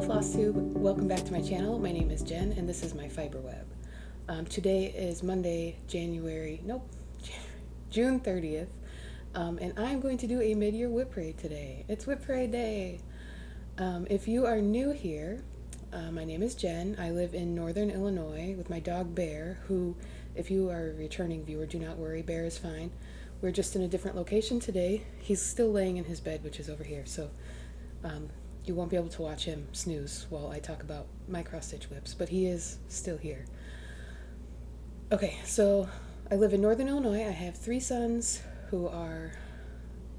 Flosstube, welcome back to my channel. My name is Jen and this is my fiber web. Today is Monday, June 30th, and I'm going to do a mid-year whip parade today. It's whip parade day. If you are new here, my name is Jen. I live in northern Illinois with my dog Bear, who, if you are a returning viewer, do not worry, Bear is fine. We're just in a different location today. He's still laying in his bed, which is over here, so you won't be able to watch him snooze while I talk about my cross-stitch whips, but he is still here. Okay, so I live in northern Illinois. I have 3 sons who are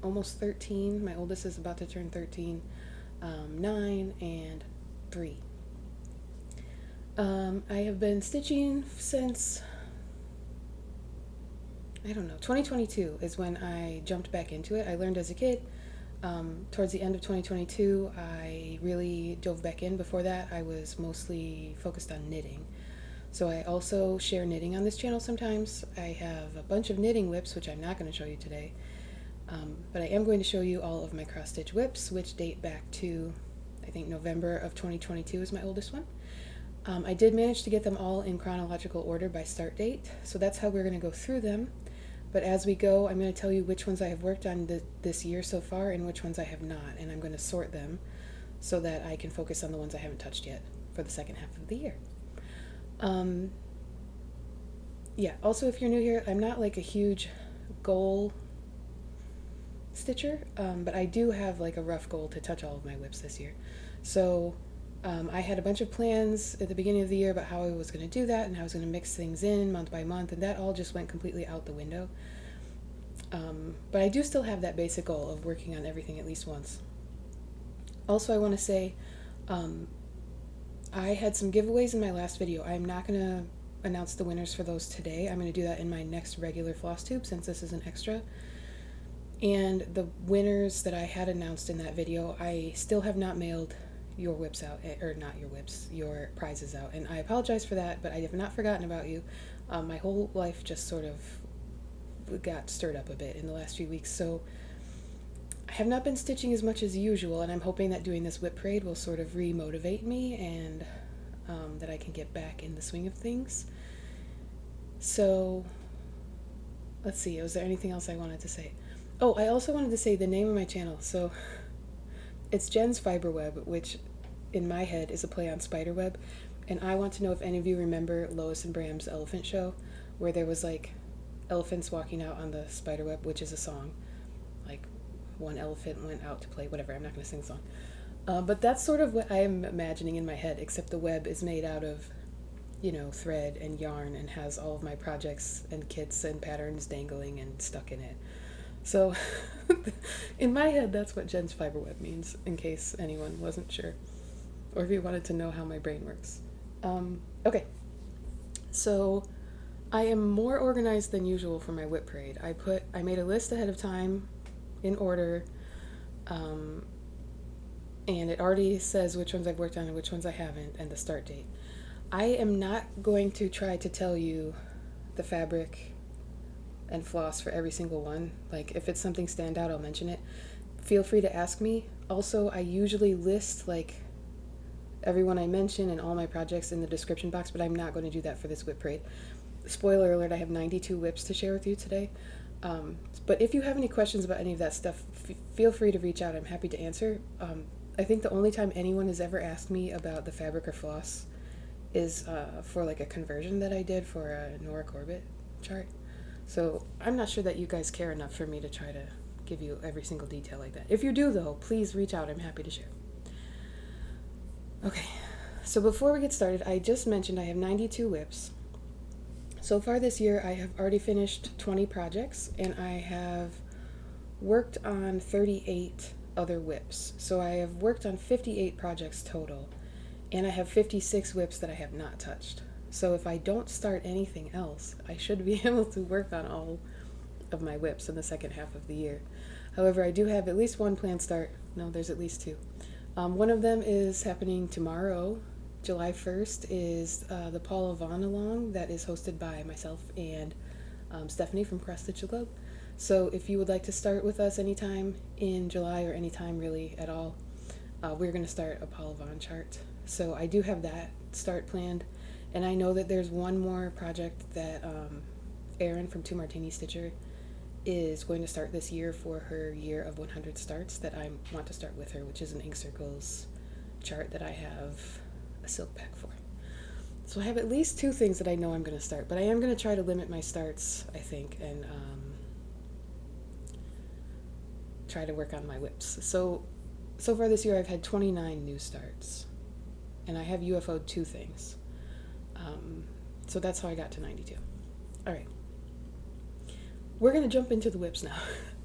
almost 13. My oldest is about to turn 13, 9, and 3. I have been stitching since, I don't know, 2022 is when I jumped back into it. I learned as a kid. Towards the end of 2022, I really dove back in. Before that, I was mostly focused on knitting. So I also share knitting on this channel sometimes. I have a bunch of knitting whips, which I'm not going to show you today. But I am going to show you all of my cross-stitch whips, which date back to, I think, November of 2022 is my oldest one. I did manage to get them all in chronological order by start date, so that's how we're going to go through them. But as we go, I'm going to tell you which ones I have worked on this year so far and which ones I have not, and I'm going to sort them so that I can focus on the ones I haven't touched yet for the second half of the year. Yeah, also if you're new here, I'm not like a huge goal stitcher, but I do have like a rough goal to touch all of my whips this year. So I had a bunch of plans at the beginning of the year about how I was going to do that and how I was going to mix things in month by month, and that all just went completely out the window. But I do still have that basic goal of working on everything at least once. Also, I want to say I had some giveaways in my last video. I'm not going to announce the winners for those today. I'm going to do that in my next regular Flosstube since this is an extra. And the winners that I had announced in that video, I still have not mailed your whips out, or not your whips, your prizes out, and I apologize for that, but I have not forgotten about you. My whole life just sort of got stirred up a bit in the last few weeks, so I have not been stitching as much as usual, and I'm hoping that doing this whip parade will sort of re-motivate me and that I can get back in the swing of things. So let's see, was there anything else I wanted to say? Oh, I also wanted to say the name of my channel. So it's Jen's Fiberweb, which in my head is a play on spiderweb, and I want to know if any of you remember Lois and Bram's elephant show, where there was like elephants walking out on the spiderweb, which is a song. Like one elephant went out to play, whatever, I'm not going to sing the song. But that's sort of what I am imagining in my head, except the web is made out of, you know, thread and yarn and has all of my projects and kits and patterns dangling and stuck in it. So in my head, that's what Jen's Fiberweb means, in case anyone wasn't sure, or if you wanted to know how my brain works. Okay, so I am more organized than usual for my whip parade. I made a list ahead of time in order, and it already says which ones I've worked on and which ones I haven't, and the start date. I am not going to try to tell you the fabric and floss for every single one. Like if it's something stand out, I'll mention it. Feel free to ask me. Also, I usually list like everyone I mention and all my projects in the description box, but I'm not going to do that for this whip parade. Spoiler alert, I have 92 whips to share with you today. But if you have any questions about any of that stuff, feel free to reach out. I'm happy to answer. I think the only time anyone has ever asked me about the fabric or floss is for like a conversion that I did for a Nora Corbett chart. So I'm not sure that you guys care enough for me to try to give you every single detail like that. If you do, though, please reach out. I'm happy to share. Okay, so before we get started, I just mentioned I have 92 whips. So far this year, I have already finished 20 projects, and I have worked on 38 other whips. So I have worked on 58 projects total, and I have 56 whips that I have not touched. So if I don't start anything else, I should be able to work on all of my whips in the second half of the year. However, I do have at least one planned start. No, there's at least 2. One of them is happening tomorrow. July 1st is the Paula Vaughn Along that is hosted by myself and Stephanie from Cross Stitch the Globe. So if you would like to start with us anytime in July or anytime really at all, we're going to start a Paul Vaughn chart. So I do have that start planned. And I know that there's one more project that Erin from Two Martini Stitcher is going to start this year for her year of 100 starts that I want to start with her, which is an Ink Circles chart that I have a silk pack for. So I have at least 2 things that I know I'm going to start, but I am going to try to limit my starts, I think, and try to work on my whips. So far this year I've had 29 new starts, and I have UFO'd 2 things. So that's how I got to 92. All right. We're going to jump into the whips now.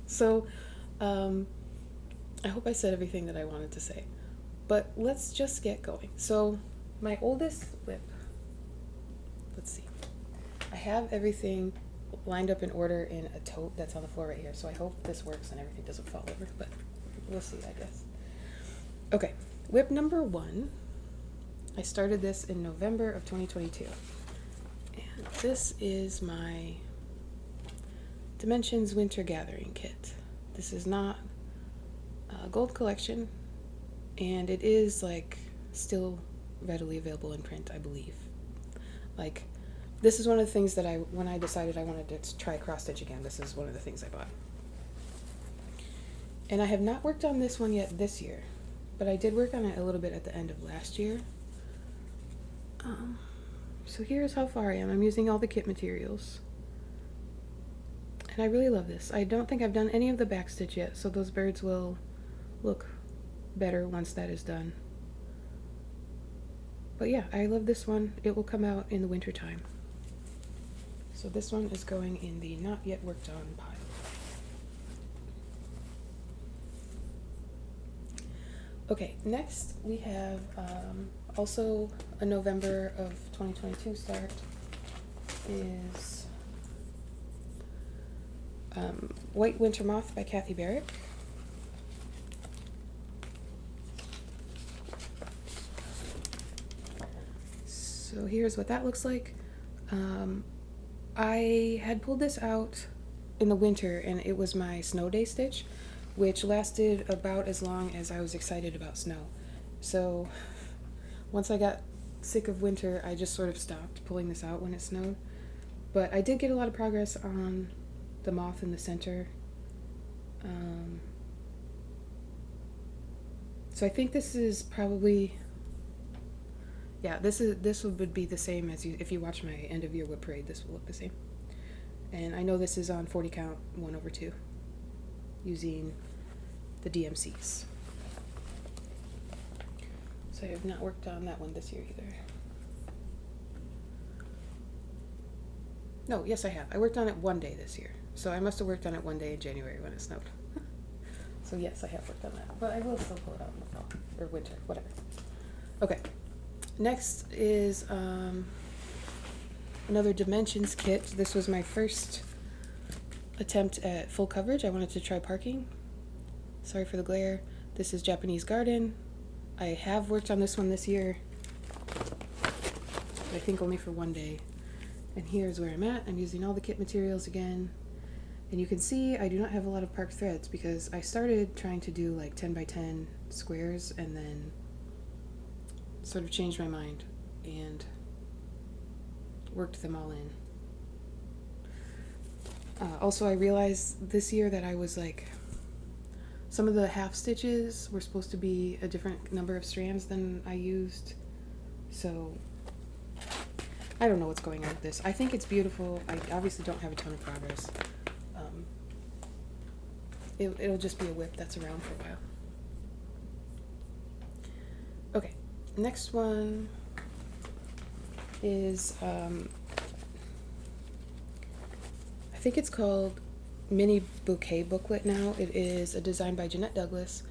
So I hope I said everything that I wanted to say, but let's just get going. So my oldest whip, let's see. I have everything lined up in order in a tote that's on the floor right here, so I hope this works and everything doesn't fall over, but we'll see, I guess. Okay, whip number 1. I started this in November of 2022. And this is my Dimensions Winter Gathering Kit. This is not a gold collection, and it is like still readily available in print, I believe. Like, this is one of the things that when I decided I wanted to try cross stitch again, this is one of the things I bought. And I have not worked on this one yet this year, but I did work on it a little bit at the end of last year. So here's how far I am. I'm using all the kit materials. And I really love this. I don't think I've done any of the back stitch yet, so those birds will look better once that is done. But yeah, I love this one. It will come out in the winter time. So this one is going in the not yet worked on pile. Okay, next we have also a November of 2022 start is White Winter Moth by Kathy Barrick. So here's what that looks like. I had pulled this out in the winter, and it was my snow day stitch, which lasted about as long as I was excited about snow. So once I got sick of winter, I just sort of stopped pulling this out when it snowed. But I did get a lot of progress on the moth in the center. So I think this is probably, yeah, this would be the same as if you watch my end of year whip parade, this will look the same. And I know this is on 40 count 1/2 using the DMCs. So I have not worked on that one this year either. No, yes I have. I worked on it one day this year. So I must have worked on it one day in January when it snowed. So yes, I have worked on that. But I will still pull it out in the fall, or winter, whatever. Okay. Next is another Dimensions kit. This was my first attempt at full coverage. I wanted to try parking. Sorry for the glare. This is Japanese Garden. I have worked on this one this year, but I think only for one day. And here's where I'm at. I'm using all the kit materials again. And you can see I do not have a lot of parked threads because I started trying to do like 10 by 10 squares and then sort of changed my mind and worked them all in. Also, I realized this year that I was like, some of the half stitches were supposed to be a different number of strands than I used. So I don't know what's going on with this. I think it's beautiful. I obviously don't have a ton of progress. It'll just be a whip that's around for a while. Okay, next one is, I think it's called Mini Bouquet Booklet now. It is a design by Jeanette Douglas.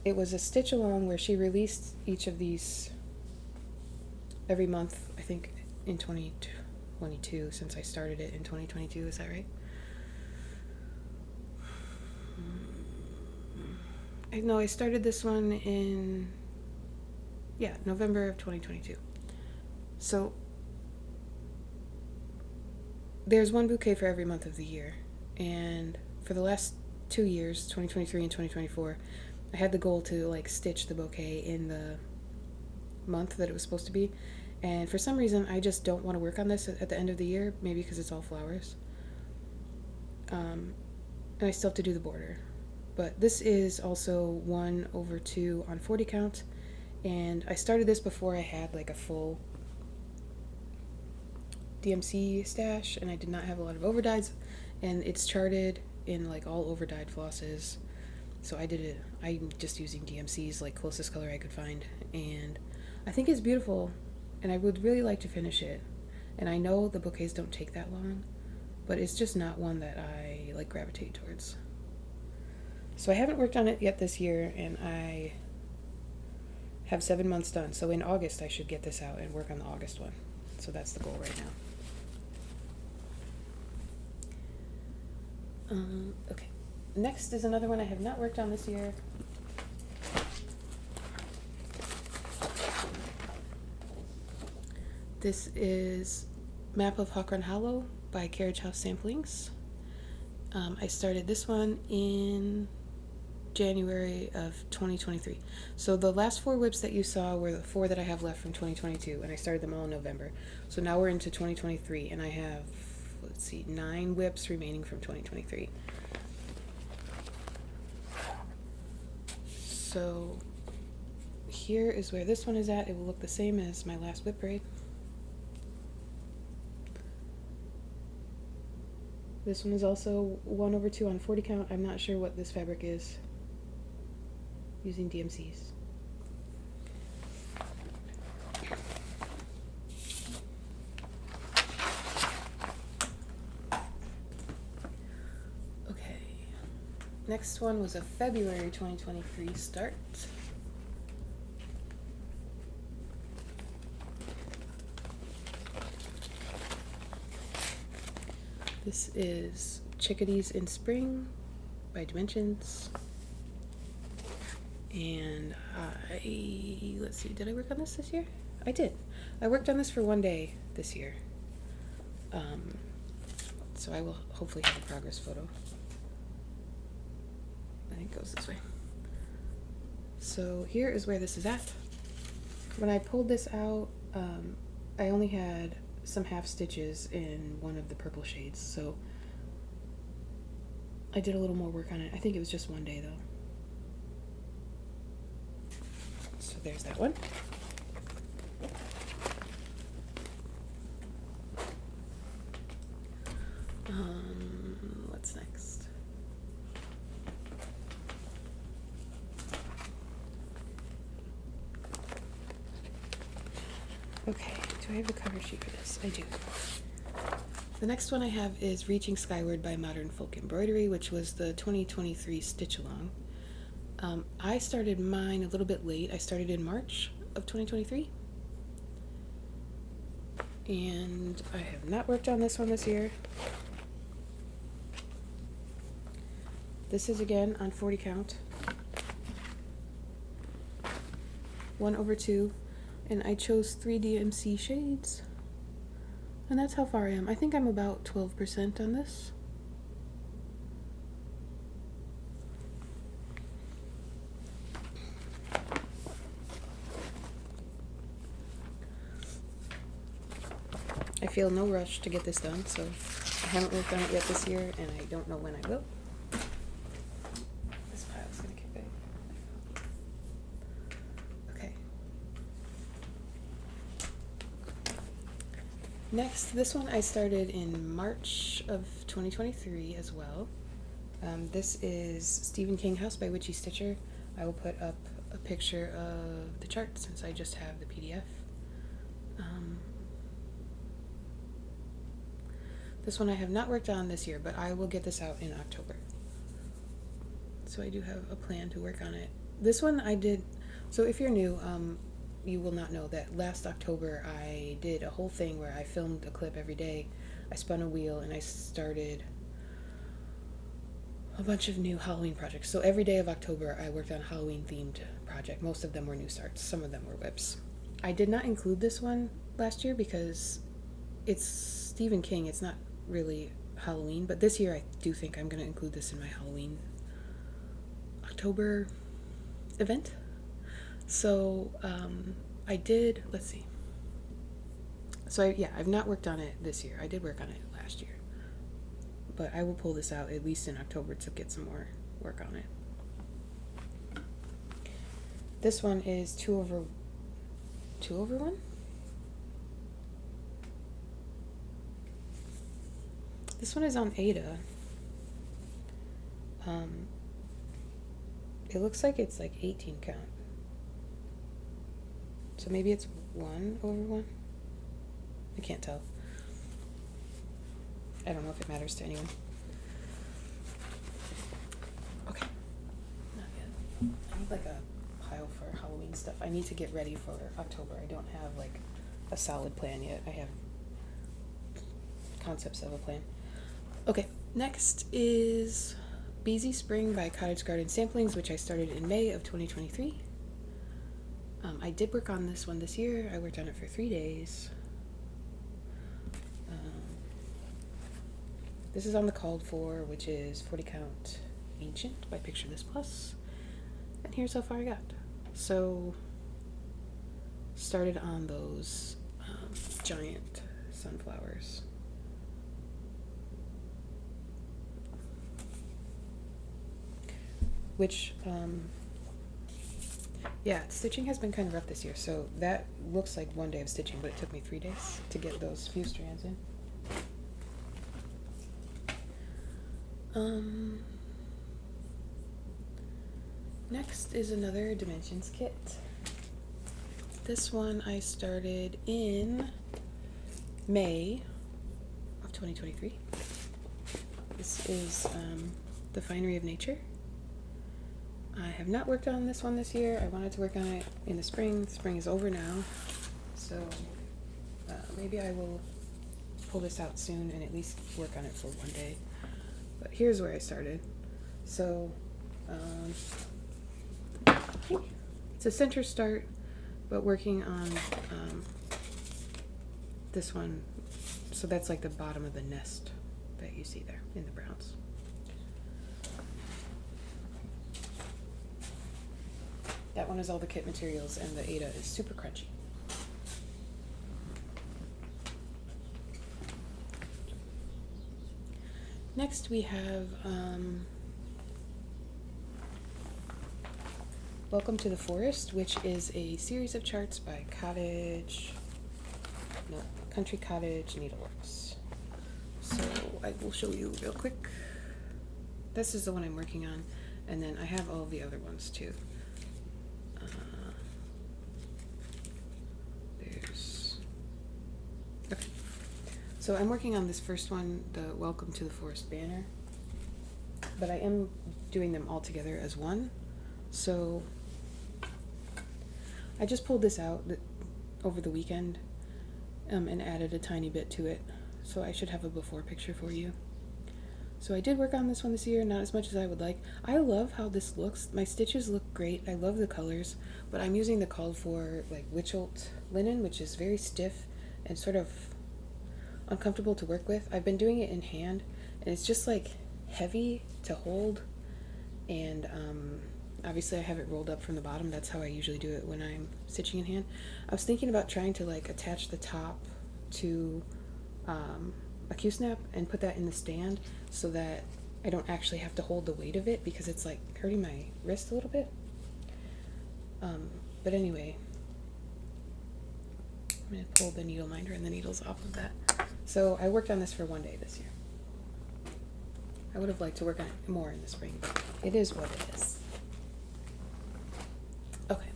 It was a stitch along where she released each of these every month, I think in 2022, since I started it in 2022, is that right? No, I started this one in, yeah, November of 2022. So there's one bouquet for every month of the year. And for the last 2 years, 2023 and 2024, I had the goal to like stitch the bouquet in the month that it was supposed to be, and for some reason I just don't want to work on this at the end of the year, maybe because it's all flowers. And I still have to do the border. But this is also 1/2 on 40 count, and I started this before I had like a full DMC stash, and I did not have a lot of overdyes, and it's charted in like all overdyed flosses. So I did it, I'm just using DMC's like closest color I could find, and I think it's beautiful, and I would really like to finish it. And I know the bouquets don't take that long, but it's just not one that I like gravitate towards. So I haven't worked on it yet this year, and I have 7 months done. So in August I should get this out and work on the August one. So that's the goal right now. Okay. Next is another one I have not worked on this year. This is Map of Hawkran Hollow by Carriage House Samplings. I started this one in January of 2023. So the last 4 whips that you saw were the 4 that I have left from 2022, and I started them all in November. So now we're into 2023, and I have, 9 whips remaining from 2023. So here is where this one is at. It will look the same as my last whip braid. This one is also 1/2 on 40 count. I'm not sure what this fabric is, using DMCs. Okay, next one was a February 2023 start. This is Chickadees in Spring by Dimensions. And let's see, did I work on this year? I did. I worked on this for 1 day this year. So I will hopefully have a progress photo. I think it goes this way. So here is where this is at. When I pulled this out, I only had some half stitches in one of the purple shades, so I did a little more work on it. I think it was just 1 day though. So there's that one. What's next? Okay, do I have a cover sheet for this? I do. The next one I have is Reaching Skyward by Modern Folk Embroidery, which was the 2023 stitch along. I started mine a little bit late. I started in March of 2023. And I have not worked on this one this year. This is again on 40 count. 1/2. And I chose 3 DMC shades. And that's how far I am. I think I'm about 12% on this. I feel no rush to get this done, so I haven't worked on it yet this year, and I don't know when I will. This pile's gonna get big. Okay. Next, this one I started in March of 2023 as well. This is Stephen King House by Witchy Stitcher. I will put up a picture of the chart since I just have the PDF. This one I have not worked on this year, but I will get this out in October. So I do have a plan to work on it. This one I did, so if you're new, you will not know that last October I did a whole thing where I filmed a clip every day. I spun a wheel and I started a bunch of new Halloween projects. So every day of October I worked on a Halloween themed project. Most of them were new starts, some of them were whips. I did not include this one last year because it's Stephen King, it's not really Halloween, but this year I do think I'm going to include this in my Halloween October event. So I did, let's see. So yeah, I've not worked on it this year. I did work on it last year. But I will pull this out at least in October to get some more work on it. This one is 2/1. This one is on Ada. It looks like it's like 18 count. So maybe it's 1/1. I can't tell. I don't know if it matters to anyone. Okay. Not yet. I need like a pile for Halloween stuff. I need to get ready for October. I don't have like a solid plan yet. I have concepts of a plan. Okay, next is Beey Spring by Cottage Garden Samplings, which I started in May of 2023. I did work on this one this year. I worked on it for 3 days. This is on the called for, which is 40 count ancient by Picture This Plus. And here's how far I got. So, started on those giant sunflowers. Which, yeah, stitching has been kind of rough this year. So that looks like 1 day of stitching, but it took me 3 days to get those few strands in. Next is another Dimensions kit. This one I started in May of 2023. This is the Finery of Nature. I have not worked on this one this year. I wanted to work on it in the spring. The spring is over now, so maybe I will pull this out soon and at least work on it for 1 day. But here's where I started. So it's a center start, but working on this one. So that's like the bottom of the nest that you see there in the browns. That one is all the kit materials, and the Ada is super crunchy. Next we have Welcome to the Forest, which is a series of charts by Country Cottage Needleworks. So I will show you real quick. This is the one I'm working on, and then I have all the other ones too. Okay. So I'm working on this first one, the Welcome to the Forest banner, but I am doing them all together as one. So I just pulled this out over the weekend and added a tiny bit to it. So I should have a before picture for you. So I did work on this one this year, not as much as I would like. I love how this looks. My stitches look great. I love the colors, but I'm using the called for like Witchelt linen, which is very stiff and sort of uncomfortable to work with. I've been doing it in hand, and it's just like heavy to hold, and obviously I have it rolled up from the bottom. That's how I usually do it when I'm stitching in hand. I was thinking about trying to like attach the top to a Q-snap and put that in the stand so that I don't actually have to hold the weight of it, because it's like hurting my wrist a little bit. But anyway, I'm going to pull the needle minder and the needles off of that. So I worked on this for 1 day this year. I would have liked to work on it more in the spring, but it is what it is. Okay.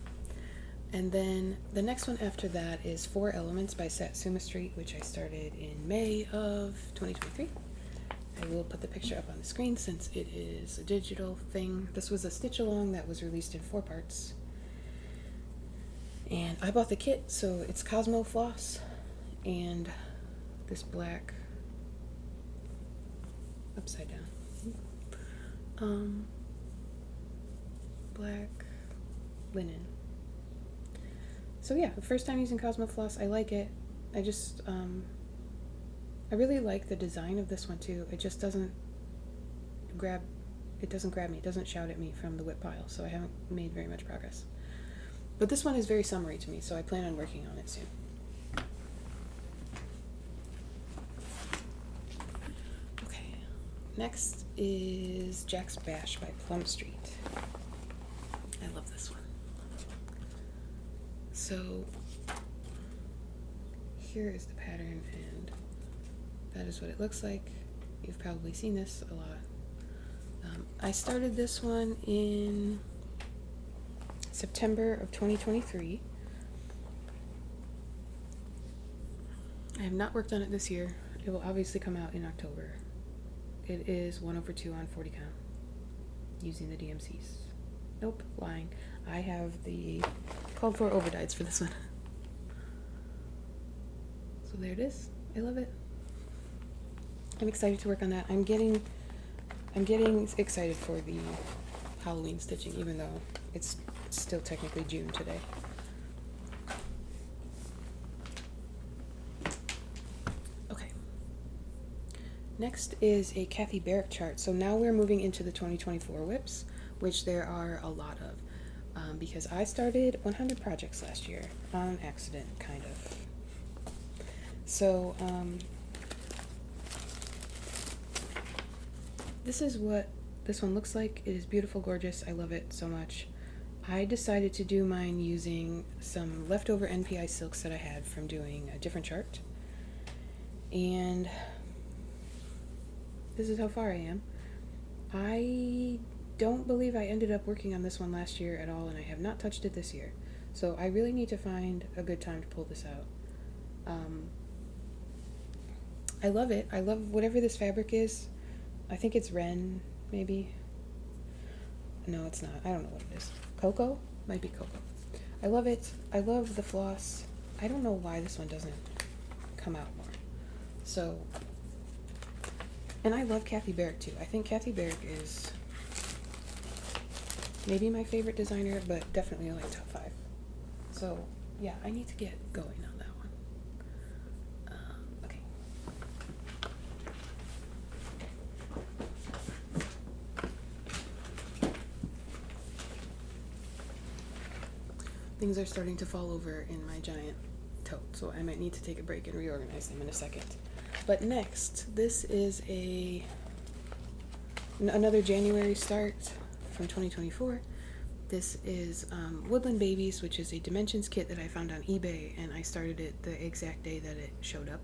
And then the next one after that is 4 Elements by Satsuma Street, which I started in May of 2023. I will put the picture up on the screen since it is a digital thing. This was a stitch along that was released in 4 parts. And I bought the kit, so it's Cosmo Floss and this black upside down black linen. So yeah, the first time using Cosmo Floss, I like it. I just I really like the design of this one too. It just doesn't grab it doesn't grab me, it doesn't shout at me from the whip pile, so I haven't made very much progress. But this one is very summery to me, so I plan on working on it soon. Okay, next is Jack's Bash by Plum Street. I love this one. So here is the pattern, and that is what it looks like. You've probably seen this a lot. I started this one in September of 2023. I have not worked on it this year. It will obviously come out in October. It is 1/2 on 40 count using the DMCs. Nope, lying. I have the called for overdyes for this one. So there it is. I love it. I'm excited to work on that. I'm getting excited for the Halloween stitching, even though it's still technically June today. Okay. Next is a Kathy Barrick chart. So now we're moving into the 2024 whips, which there are a lot of. Because I started 100 projects last year on accident, kind of. So, this is what this one looks like. It is beautiful, gorgeous. I love it so much. I decided to do mine using some leftover NPI silks that I had from doing a different chart. And this is how far I am. I don't believe I ended up working on this one last year at all, and I have not touched it this year. So I really need to find a good time to pull this out. I love it. I love whatever this fabric is. I think it's Wren, maybe. No, it's not. I don't know what it is. Cocoa? Might be cocoa. I love it. I love the floss. I don't know why this one doesn't come out more. So, and I love Kathy Barrick too. I think Kathy Barrick is maybe my favorite designer, but definitely like top 5. So yeah, I need to get going on that one. Okay. Things are starting to fall over in my giant tote, so I might need to take a break and reorganize them in a second. But next, this is another January start from 2024. This is Woodland Babies, which is a dimensions kit that I found on eBay, and I started it the exact day that it showed up.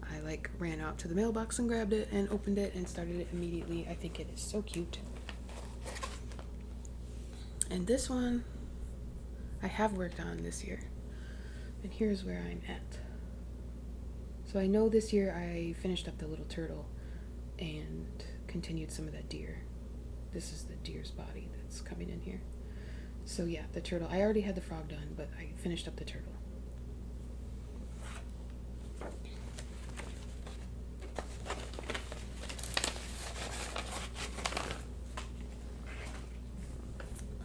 I ran out to the mailbox and grabbed it and opened it and started it immediately. I think it is so cute. And this one I have worked on this year, and here's where I'm at. So I know this year I finished up the little turtle and continued some of that deer. This is the deer's body that's coming in here. So yeah, the turtle. I already had the frog done, but I finished up the turtle.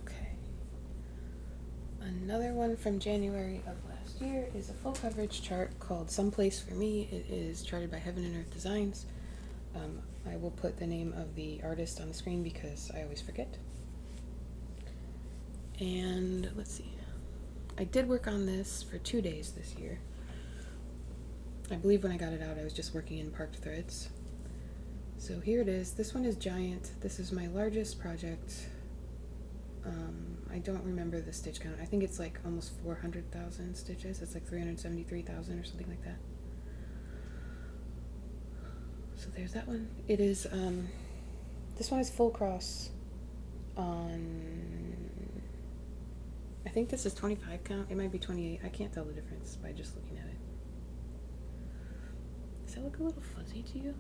Okay. Another one from January of last year is a full coverage chart called Someplace for Me. It is charted by Heaven and Earth Designs. I will put the name of the artist on the screen because I always forget. And let's see. I did work on this for 2 days this year. I believe when I got it out, I was just working in parked threads. So here it is. This one is giant. This is my largest project. I don't remember the stitch count. I think it's like almost 400,000 stitches. It's like 373,000 or something like that. So there's that one. It is, this one is full cross on, I think this is 25 count. It might be 28. I can't tell the difference by just looking at it. Does that look a little fuzzy to you?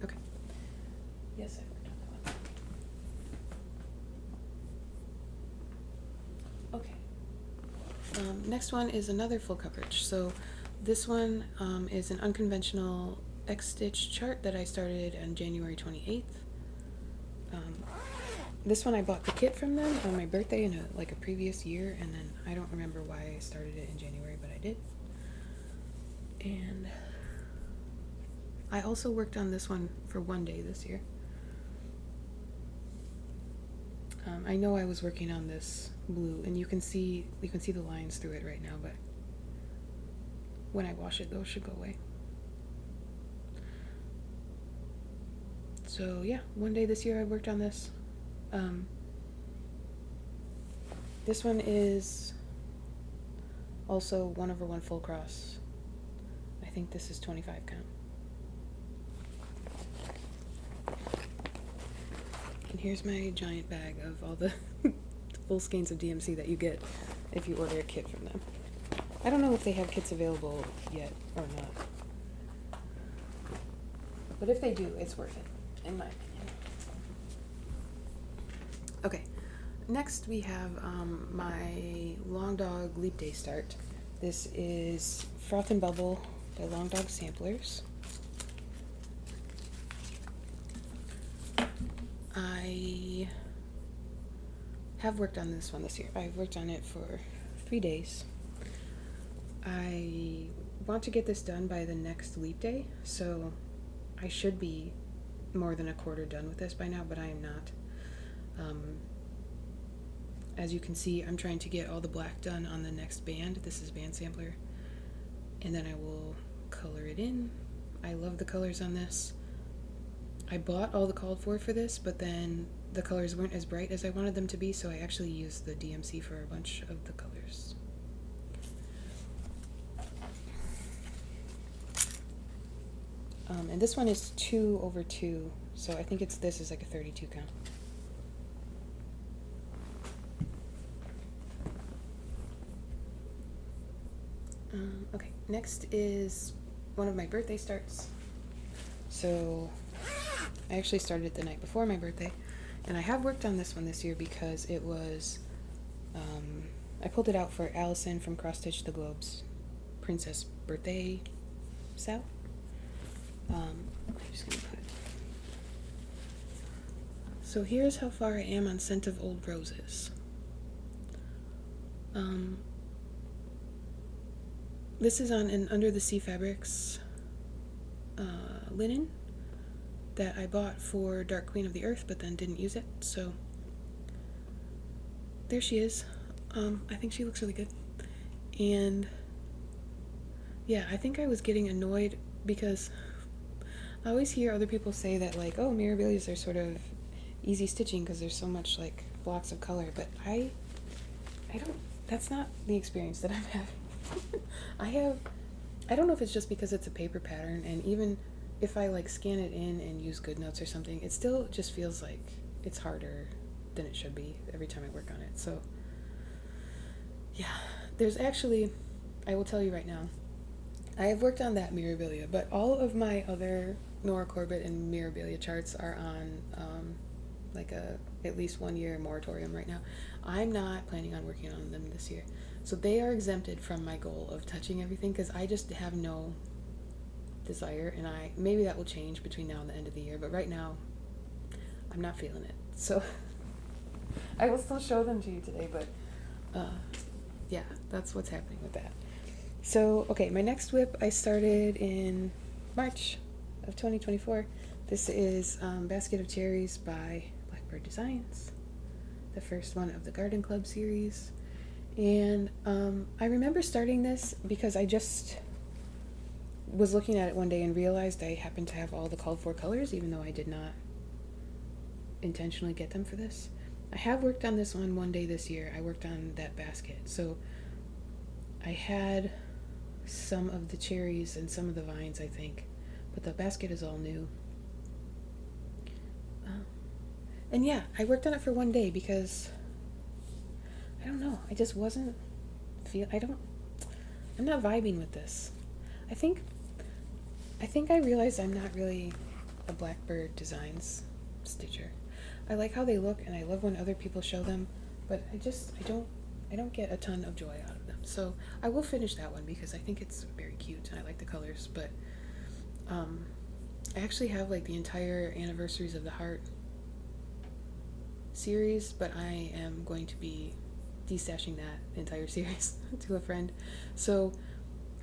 Okay. Yes, I worked on that one. Okay. Next one is another full coverage. So this one is an unconventional X-stitch chart that I started on January 28th. This one I bought the kit from them on my birthday in a previous year, and then I don't remember why I started it in January, but I did. And I also worked on this one for 1 day this year. I know I was working on this blue, and you can see the lines through it right now, but when I wash it, those should go away. So yeah, one day this year I worked on this. This one is also 1/1 full cross. I think this is 25 count. And here's my giant bag of all the full skeins of DMC that you get if you order a kit from them. I don't know if they have kits available yet or not. But if they do, it's worth it, in my opinion. Okay, next we have my Long Dog Leap Day start. This is Froth and Bubble by Long Dog Samplers. I have worked on this one this year. I've worked on it for 3 days. I want to get this done by the next Leap Day, so I should be more than a quarter done with this by now, but I am not. As you can see, I'm trying to get all the black done on the next band. This is Band Sampler. And then I will color it in. I love the colors on this. I bought all the called for this, but then the colors weren't as bright as I wanted them to be, so I actually used the DMC for a bunch of the colors. And this one is 2/2, so I think this is like a 32 count. Okay, next is one of my birthday starts. So I actually started it the night before my birthday, and I have worked on this one this year because it was, I pulled it out for Allison from Cross Stitch the Globe's Princess Birthday set. I'm just gonna put. So here's how far I am on Scent of Old Roses. This is on an Under the Sea Fabrics linen that I bought for Dark Queen of the Earth, but then didn't use it, so there she is. I think she looks really good. And yeah, I think I was getting annoyed because I always hear other people say that, like, oh, Mirabilias are sort of easy stitching because there's so much, like, blocks of color, but I don't, that's not the experience that I'm having. I don't know if it's just because it's a paper pattern, and even if I, like, scan it in and use GoodNotes or something, it still just feels like it's harder than it should be every time I work on it. So yeah, there's actually, I will tell you right now, I have worked on that Mirabilia, but all of my other Nora Corbett and Mirabilia charts are on like a at least 1 year moratorium right now. I'm not planning on working on them this year, so they are exempted from my goal of touching everything because I just have no desire, and maybe that will change between now and the end of the year, but right now I'm not feeling it. So I will still show them to you today, but yeah, that's what's happening with that. So okay, my next whip I started in March of 2024. This is Basket of Cherries by Blackbird Designs, the first one of the Garden Club series. And I remember starting this because I just was looking at it one day and realized I happened to have all the called for colors, even though I did not intentionally get them for this. I have worked on this one day this year. I worked on that basket. So I had some of the cherries and some of the vines, I think, but the basket is all new. And yeah, I worked on it for 1 day because I don't know, I just wasn't I'm not vibing with this. I think I realized I'm not really a Blackbird Designs stitcher. I like how they look and I love when other people show them, but I don't get a ton of joy out of them. So I will finish that one because I think it's very cute and I like the colors, but I actually have like the entire Anniversaries of the Heart series, but I am going to be destashing that entire series to a friend. So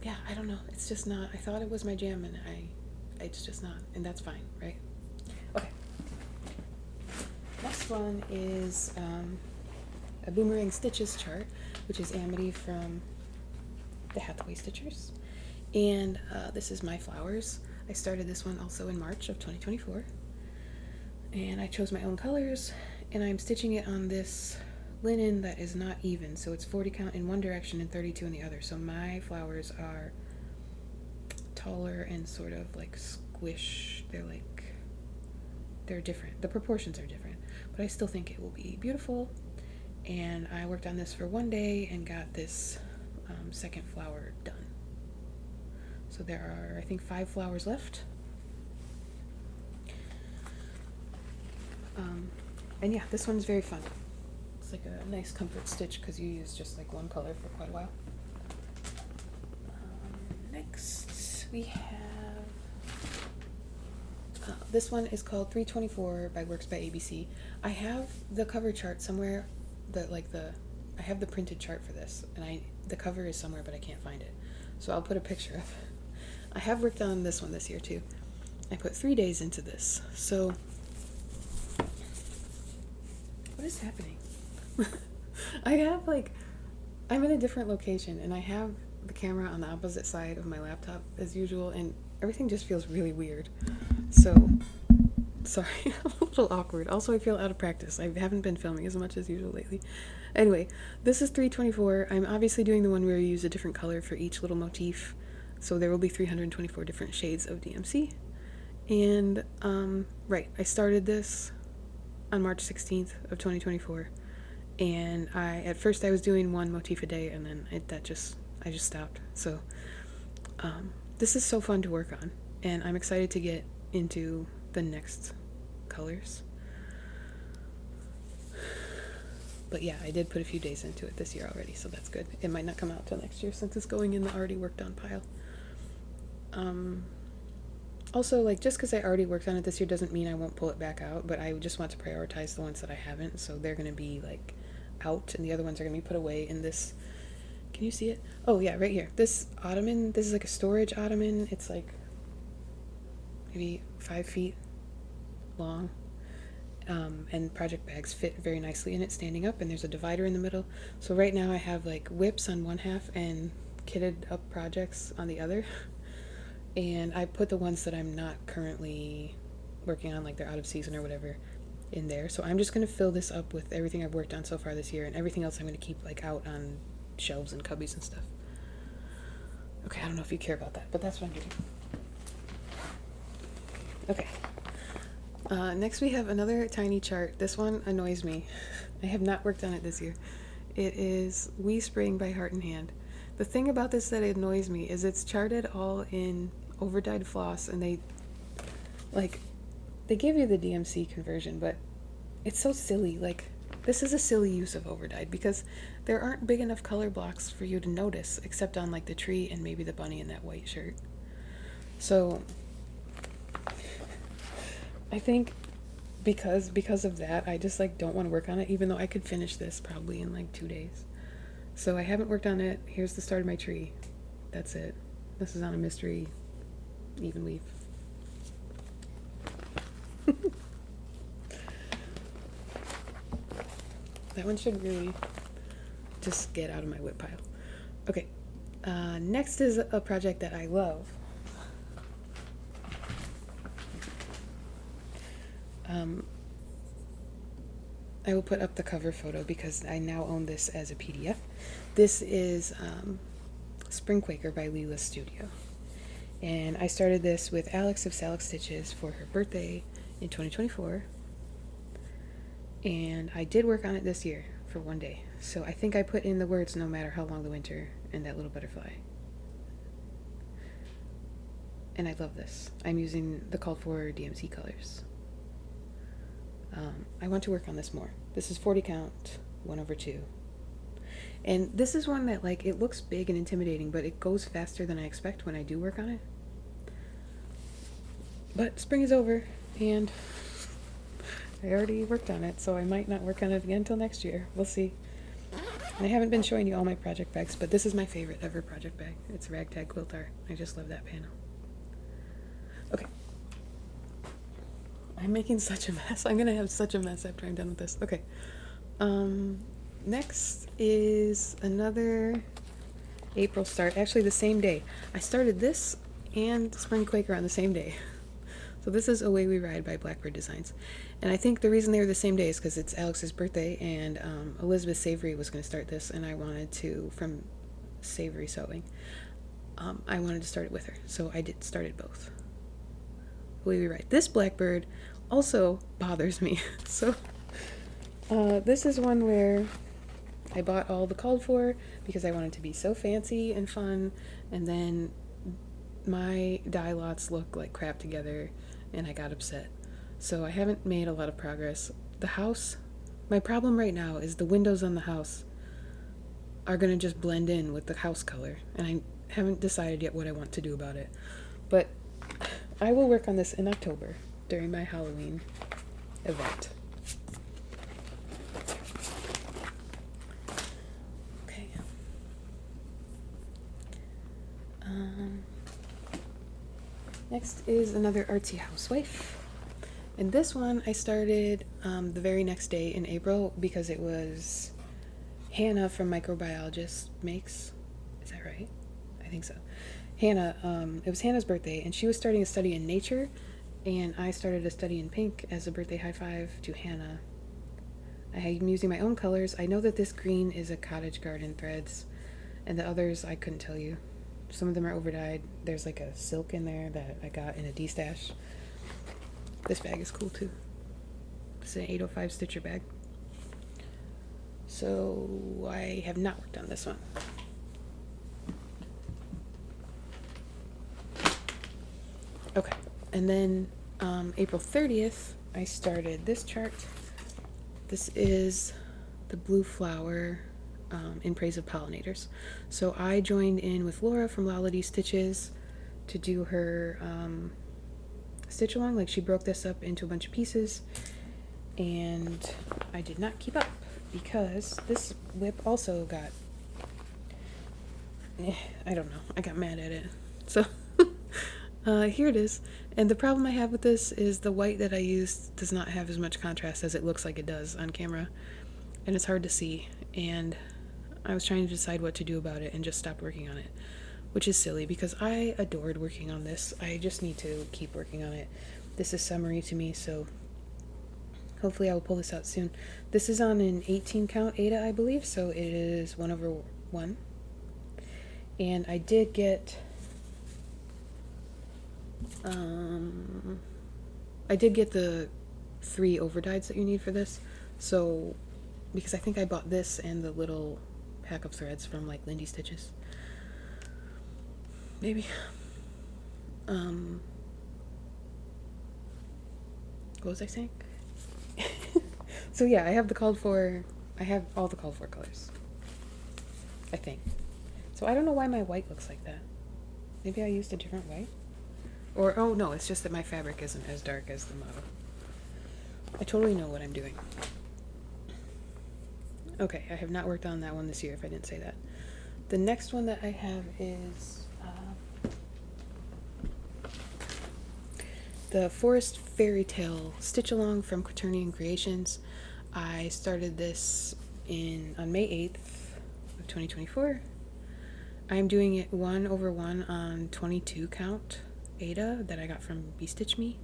yeah, I don't know, it's just not, I thought it was my jam and it's just not, and that's fine, right? Okay. Next Next one is a Boomerang Stitches chart, which is Amity from the Hathaway Stitchers. And this is my flowers. I started this one also in March of 2024. And I chose my own colors, and I'm stitching it on this linen that is not even. So it's 40 count in one direction and 32 in the other. So my flowers are taller and sort of like squish. They're different. The proportions are different, but I still think it will be beautiful. And I worked on this for one day and got this second flower done. So there are, I think, 5 flowers left. And yeah, this one's very fun. It's like a nice comfort stitch because you use just like one color for quite a while. Next we have, this one is called 324 by Works by ABC. I have the cover chart somewhere, I have the printed chart for this, and the cover is somewhere, but I can't find it. So I'll put a picture of it. I have worked on this one this year too. I put 3 days into this. So what is happening? I'm in a different location, and I have the camera on the opposite side of my laptop as usual, and everything just feels really weird. So, sorry, I'm a little awkward. Also, I feel out of practice. I haven't been filming as much as usual lately. Anyway, this is 324. I'm obviously doing the one where you use a different color for each little motif. So there will be 324 different shades of DMC. And, right, I started this on March 16th of 2024. And at first I was doing one motif a day, and then I just stopped. So, this is so fun to work on, and I'm excited to get into the next colors. But yeah, I did put a few days into it this year already, so that's good. It might not come out till next year since it's going in the already worked on pile. Also, like, just because I already worked on it this year doesn't mean I won't pull it back out, but I just want to prioritize the ones that I haven't, so they're going to be, like, out, and the other ones are going to be put away in this. Can you see it? Oh, yeah, right here. This ottoman, this is like a storage ottoman. It's, like, maybe 5 feet long, and project bags fit very nicely in it standing up, and there's a divider in the middle. So right now I have, like, whips on one half and kitted up projects on the other. And I put the ones that I'm not currently working on, like they're out of season or whatever, in there. So I'm just going to fill this up with everything I've worked on so far this year, and everything else I'm going to keep like out on shelves and cubbies and stuff. Okay, I don't know if you care about that, but that's what I'm doing. Okay. Next we have another tiny chart. This one annoys me. I have not worked on it this year. It is Beey Spring by Heart and Hand. The thing about this that annoys me is it's charted all in overdyed floss, and they give you the DMC conversion, but it's so silly. Like, this is a silly use of overdyed because there aren't big enough color blocks for you to notice, except on like the tree and maybe the bunny in that white shirt. So I think because of that, I just like don't want to work on it, even though I could finish this probably in like 2 days. So I haven't worked on it. Here's the start of my tree. That's it. This is on a mystery even weave. That one should really just get out of my whip pile. Okay, next is a project that I love. I will put up the cover photo because I now own this as a PDF. This is Spring Quaker by Leela Studio. And I started this with Alex of Salem Stitches for her birthday in 2024. And I did work on it this year for 1 day. So I think I put in the words "no matter how long the winter" and that little butterfly. And I love this. I'm using the called for DMC colors. I want to work on this more. This is 40 count, 1/2. And this is one that, like, it looks big and intimidating, but it goes faster than I expect when I do work on it. But spring is over, and I already worked on it, so I might not work on it again until next year. We'll see. And I haven't been showing you all my project bags, but this is my favorite ever project bag. It's Ragtag Quilt Art. I just love that panel. Okay. I I'm making such a mess. I'm gonna have such a mess after I'm done with this. Okay. Next is another April start. Actually, the same day. I started this and Spring Quaker on the same day. So this is Away We Ride by Blackbird Designs. And I think the reason they were the same day is because it's Alex's birthday, and Elizabeth Savory was going to start this, and I wanted to, from Savory Sewing, I wanted to start it with her. So I did started both. Away We Ride. This Blackbird also bothers me. So this is one where I bought all the called for because I wanted to be so fancy and fun, and then my dye lots look like crap together, and I got upset. So I haven't made a lot of progress. The house, my problem right now is the windows on the house are going to just blend in with the house color, and I haven't decided yet what I want to do about it. But I will work on this in October during my Halloween event. Okay. Next is another artsy housewife. And this one I started the very next day in April because it was Hannah from Microbiologist makes. Is that right? I think so. Hannah, it was Hannah's birthday, and she was starting a study in nature, and I started a study in pink as a birthday high five to Hannah. I'm using my own colors. I know that this green is a cottage garden threads, and the others I couldn't tell you. Some of them are overdyed. There's like a silk in there that I got in a D-stash. This bag is cool too. It's an 805 stitcher bag. So I have not worked on this one. Okay, and then April 30th, I started this chart. This is the blue flower in praise of pollinators. So I joined in with Laura from Malard Stitches to do her stitch along. Like, she broke this up into a bunch of pieces, and I did not keep up because this whip also got, I don't know, I got mad at it. So here it is. And the problem I have with this is the white that I used does not have as much contrast as it looks like it does on camera, and it's hard to see, and I was trying to decide what to do about it and just stopped working on it, which is silly because I adored working on this. I just need to keep working on it. This is summery to me, so hopefully I will pull this out soon. This is on an 18 count Ada, I believe, so it is 1/1. And I did get the 3 overdyes that you need for this. So, because I think I bought this and the little pack of threads from like Lindy Stitches. Maybe. What was I saying? So yeah, I have all the called for colors, I think. So I don't know why my white looks like that. Maybe I used a different white? Or, oh no, it's just that my fabric isn't as dark as the model. I totally know what I'm doing. Okay, I have not worked on that one this year, if I didn't say that. The next one that I have is the Forest Fairy Tale Stitch Along from Quernian Creations. I started this on May 8th of 2024. I'm doing it 1/1 on 22 count Ada that I got from Bee Stitch Me,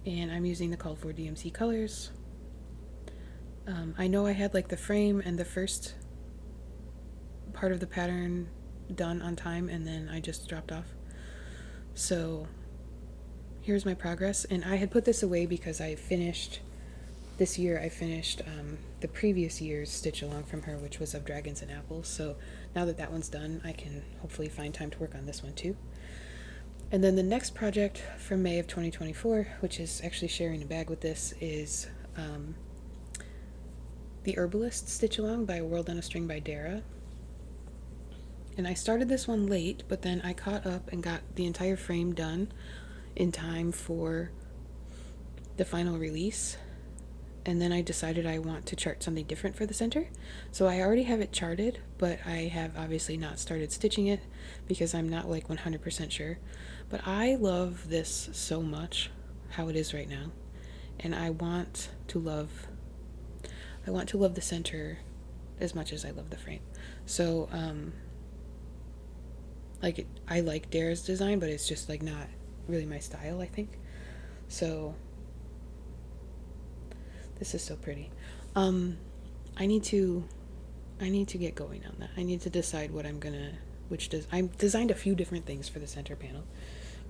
and I'm using the called for DMC colors. I know I had like the frame and the first part of the pattern done on time, and then I just dropped off. So here's my progress, and I had put this away because this year I finished the previous year's stitch along from her, which was of dragons and apples. So now that that one's done, I can hopefully find time to work on this one too. And then the next project from May of 2024, which is actually sharing a bag with this, is the Herbalist Stitch Along by World on a String by Darra. And I started this one late, but then I caught up and got the entire frame done in time for the final release. And then I decided I want to chart something different for the center. So I already have it charted, but I have obviously not started stitching it because I'm not like 100% sure. But I love this so much, how it is right now. and I want to love the center as much as I love the frame. So like I like Darra's design, but it's just like not really my style, I think. So this is so pretty. I need to get going on that. I need to decide what I'm gonna, I designed a few different things for the center panel.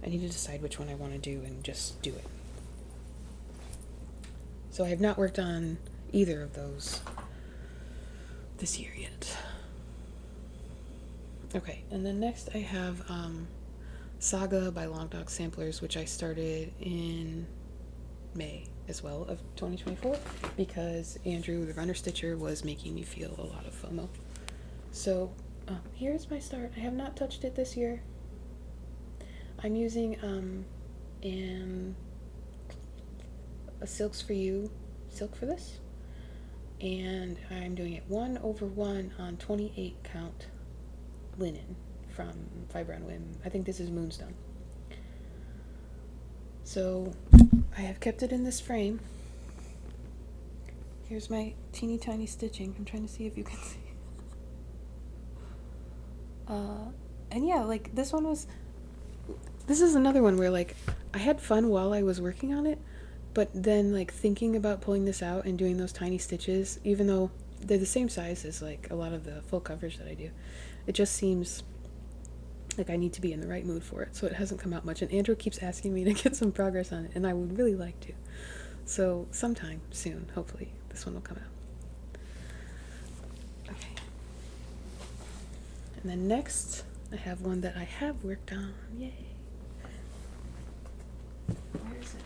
I need to decide which one I want to do and just do it. So I have not worked on either of those this year yet. Okay, and then next I have Saga by Long Dog Samplers, which I started in May as well of 2024 because Andrew, the runner stitcher, was making me feel a lot of FOMO. So here's my start. I have not touched it this year. I'm using a Silks for You silk for this, and I'm doing it 1/1 on 28 count linen from Fiber on Whim. I think this is Moonstone. So I have kept it in this frame. Here's my teeny tiny stitching. I'm trying to see if you can see. And yeah, like this is another one where like I had fun while I was working on it, but then like thinking about pulling this out and doing those tiny stitches, even though they're the same size as like a lot of the full coverage that I do, it just seems like I need to be in the right mood for it, so it hasn't come out much. And Andrew keeps asking me to get some progress on it, and I would really like to. So sometime soon, hopefully, this one will come out. Okay. And then next, I have one that I have worked on. Yay. Where is it?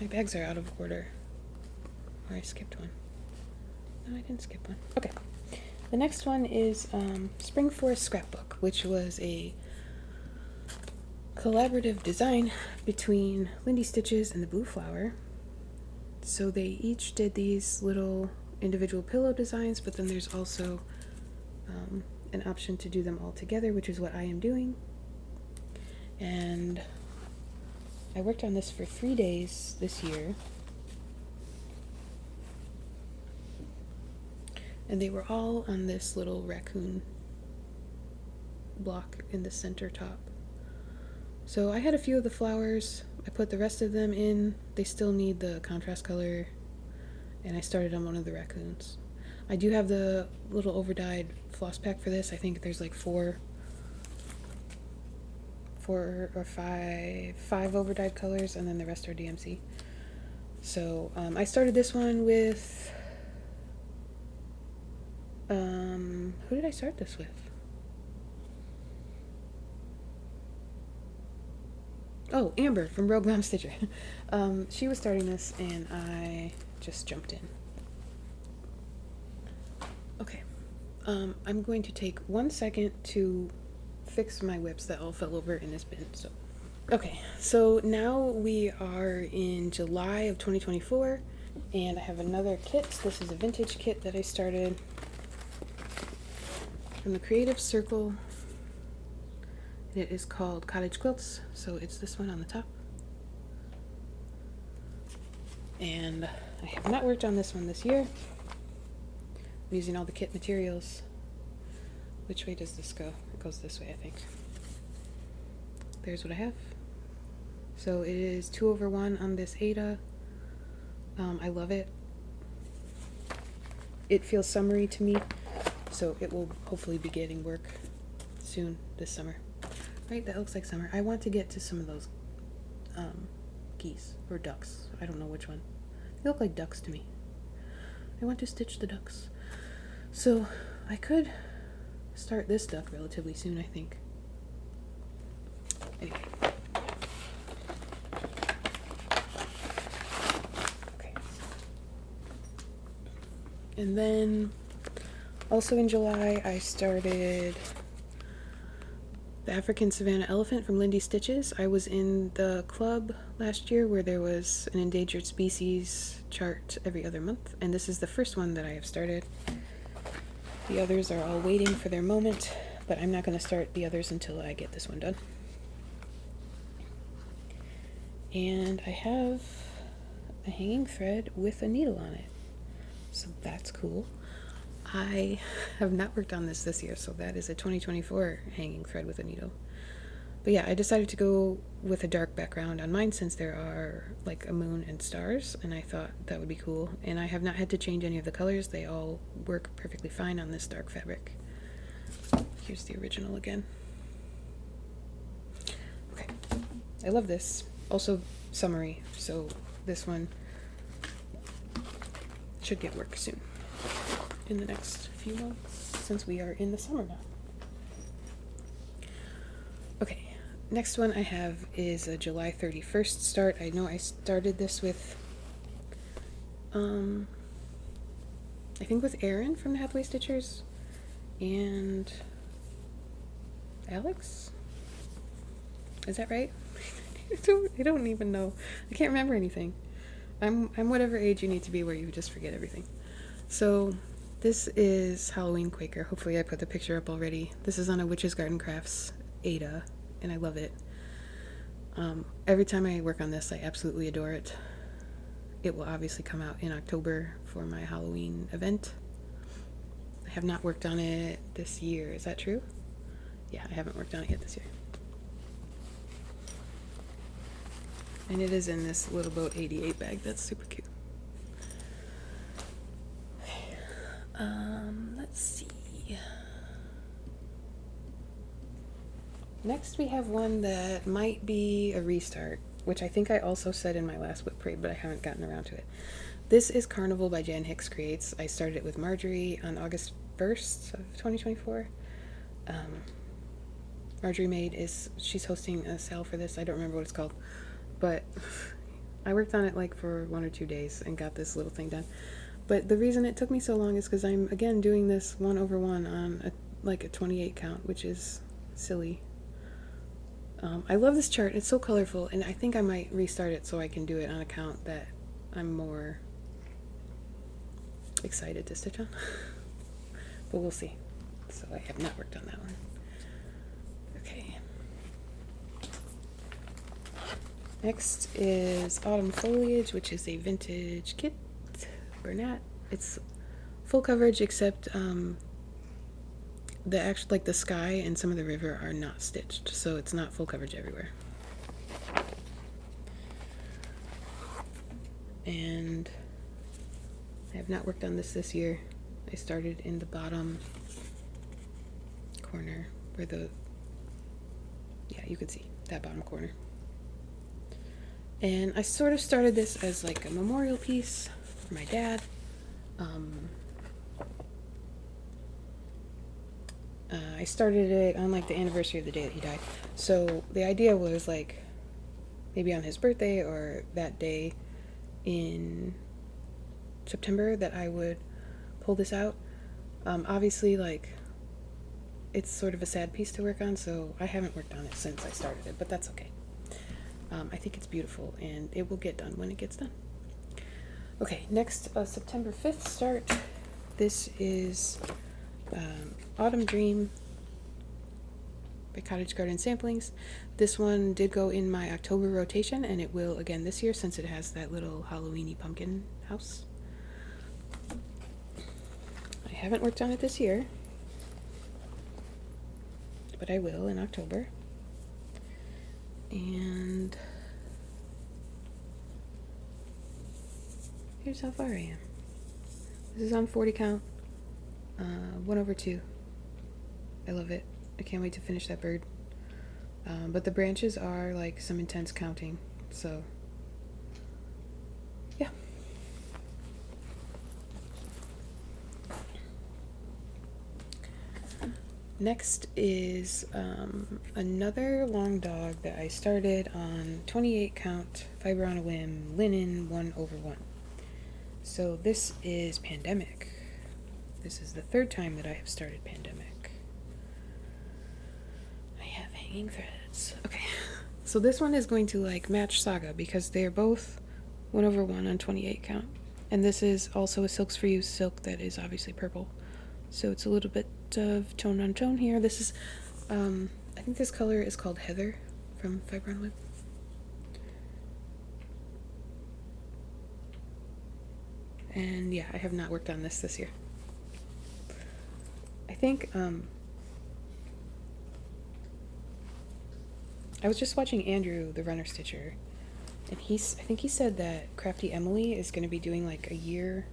My bags are out of order. Or I skipped one. No, I didn't skip one. Okay. The next one is Spring Forest Scrapbook, which was a collaborative design between Lindy Stitches and the Blue Flower. So they each did these little individual pillow designs, but then there's also an option to do them all together, which is what I am doing. And I worked on this for 3 days this year. And they were all on this little raccoon block in the center top. So I had a few of the flowers. I put the rest of them in. They still need the contrast color. And I started on one of the raccoons. I do have the little overdyed floss pack for this. I think there's like four or five overdyed colors, and then the rest are DMC. So I started this one with who did I start this with? Oh, Amber from Rogue Mom Stitcher. She was starting this and I just jumped in. Okay. I'm going to take 1 second to fix my whips that all fell over in this bin. So okay, so now we are in July of 2024 and I have another kit. This is a vintage kit that I started from the Creative Circle. It is called Cottage Quilts, so it's this one on the top. And I have not worked on this one this year. I'm using all the kit materials. Which way does this go? It goes this way, I think. There's what I have. So it is 2/1 on this Ada. I love it. It feels summery to me, so it will hopefully be getting work soon this summer. Right, that looks like summer. I want to get to some of those geese or ducks. I don't know which one. They look like ducks to me. I want to stitch the ducks. So I could start this duck relatively soon, I think. Anyway. Okay. And then also in July I started the African Savannah Elephant from Lindy Stitches. I was in the club last year where there was an endangered species chart every other month, and this is the first one that I have started. The others are all waiting for their moment, but I'm not going to start the others until I get this one done. And I have a hanging thread with a needle on it, so that's cool. I have not worked on this year, so that is a 2024 hanging thread with a needle. But yeah, I decided to go with a dark background on mine since there are like a moon and stars, and I thought that would be cool. And I have not had to change any of the colors. They all work perfectly fine on this dark fabric. Here's the original again. Okay, I love this. Also summery, so this one should get work soon in the next few months since we are in the summer now. Okay, next one I have is a July 31st start. I know I started this with I think with Erin from the Hathaway Stitchers and Alex? Is that right? I don't even know. I can't remember anything. I'm whatever age you need to be where you just forget everything. So this is Halloween Quaker. Hopefully I put the picture up already. This is on a Witch's Garden Crafts Ada, and I love it. Every time I work on this, I absolutely adore it. It will obviously come out in October for my Halloween event. I have not worked on it this year. Is that true? Yeah, I haven't worked on it yet this year. And it is in this Little Boat 88 bag. That's super cute. Let's see. Next we have one that might be a restart, which I think I also said in my last Whip Parade, but I haven't gotten around to it. This is Carnival by Jan Hicks Creates. I started it with Marjorie on August 1st of 2024. Marjorie she's hosting a sale for this. I don't remember what it's called, but I worked on it like for 1 or 2 days and got this little thing done. But the reason it took me so long is because I'm again doing this 1/1 on a 28 count, which is silly. I love this chart. It's so colorful, and I think I might restart it so I can do it on a count that I'm more excited to stitch on. But we'll see. So I have not worked on that one. Okay. Next is Autumn Foliage, which is a vintage kit. Bernat. It's full coverage except the sky and some of the river are not stitched, so it's not full coverage everywhere. And I have not worked on this year. I started in the bottom corner where you can see that bottom corner. And I sort of started this as like a memorial piece for my dad. I started it on like the anniversary of the day that he died. So the idea was like maybe on his birthday or that day in September that I would pull this out. Obviously, like, it's sort of a sad piece to work on, so I haven't worked on it since I started it, but that's okay. I think it's beautiful, and it will get done when it gets done. Okay, next, September 5th start. This is Autumn Dream by Cottage Garden Samplings. This one did go in my October rotation, and it will again this year since it has that little Halloween-y pumpkin house. I haven't worked on it this year, but I will in October. And here's how far I am. This is on 40 count, 1/2. I love it. I can't wait to finish that bird. But the branches are like some intense counting, so yeah. Next is another long dog that I started on 28 count, fiber on a whim, linen 1/1. So this is Pandemic. This is the third time that I have started Pandemic. I have hanging threads. Okay, so this one is going to like match Saga because they're both 1/1 on 28 count. And this is also a Silks for You silk that is obviously purple. So it's a little bit of tone on tone here. This is, I think this color is called Heather from Fibron Web. And yeah, I have not worked on this year. I think, I was just watching Andrew, the runner stitcher, and I think he said that Crafty Emily is going to be doing like a year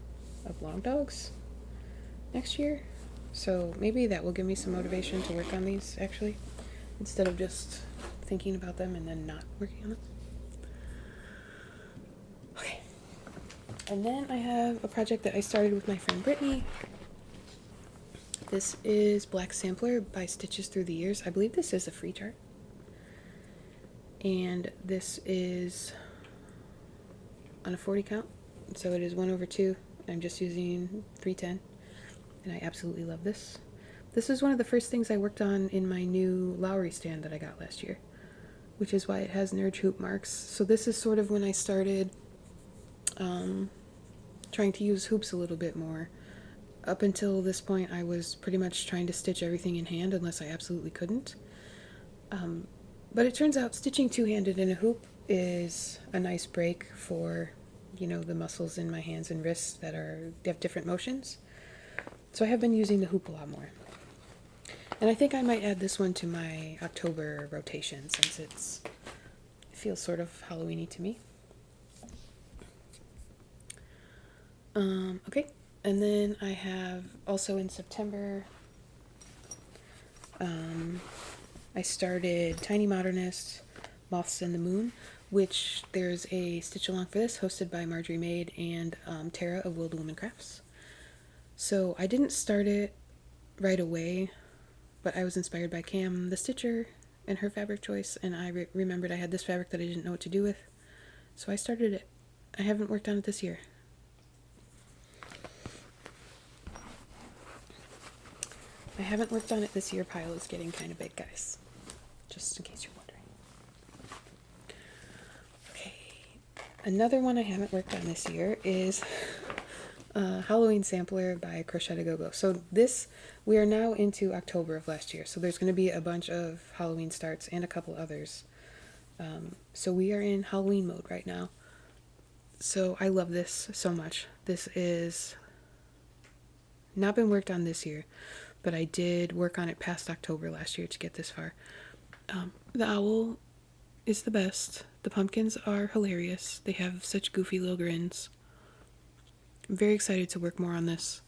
of long dogs next year. So maybe that will give me some motivation to work on these, actually, instead of just thinking about them and then not working on them. Okay. And then I have a project that I started with my friend Brittany. This is Black Sampler by Stitches Through the Years. I believe this is a free chart. And this is on a 40 count, so it is 1/2. I'm just using 310, and I absolutely love this. This is one of the first things I worked on in my new Lowry stand that I got last year, which is why it has Nerge hoop marks. So this is sort of when I started trying to use hoops a little bit more. Up until this point, I was pretty much trying to stitch everything in hand unless I absolutely couldn't. But it turns out stitching two-handed in a hoop is a nice break for, you know, the muscles in my hands and wrists that have different motions. So I have been using the hoop a lot more. And I think I might add this one to my October rotation since it feels sort of Halloween-y to me. Okay. And then I have also in September, I started Tiny Modernist, Moths and the Moon, which there's a stitch along for this hosted by Marjorie Maid and Tara of Willed Woman Crafts. So I didn't start it right away, but I was inspired by Cam the Stitcher and her fabric choice, and I remembered I had this fabric that I didn't know what to do with, so I started it. I haven't worked on it this year. Pile is getting kind of big, guys. Just in case you're wondering. Okay. Another one I haven't worked on this year is Halloween Sampler by Crochet to Go-Go. So we are now into October of last year. So there's going to be a bunch of Halloween starts and a couple others. So we are in Halloween mode right now. So I love this so much. This is not been worked on this year, but I did work on it past October last year to get this far. The owl is the best. The pumpkins are hilarious. They have such goofy little grins. I'm very excited to work more on this.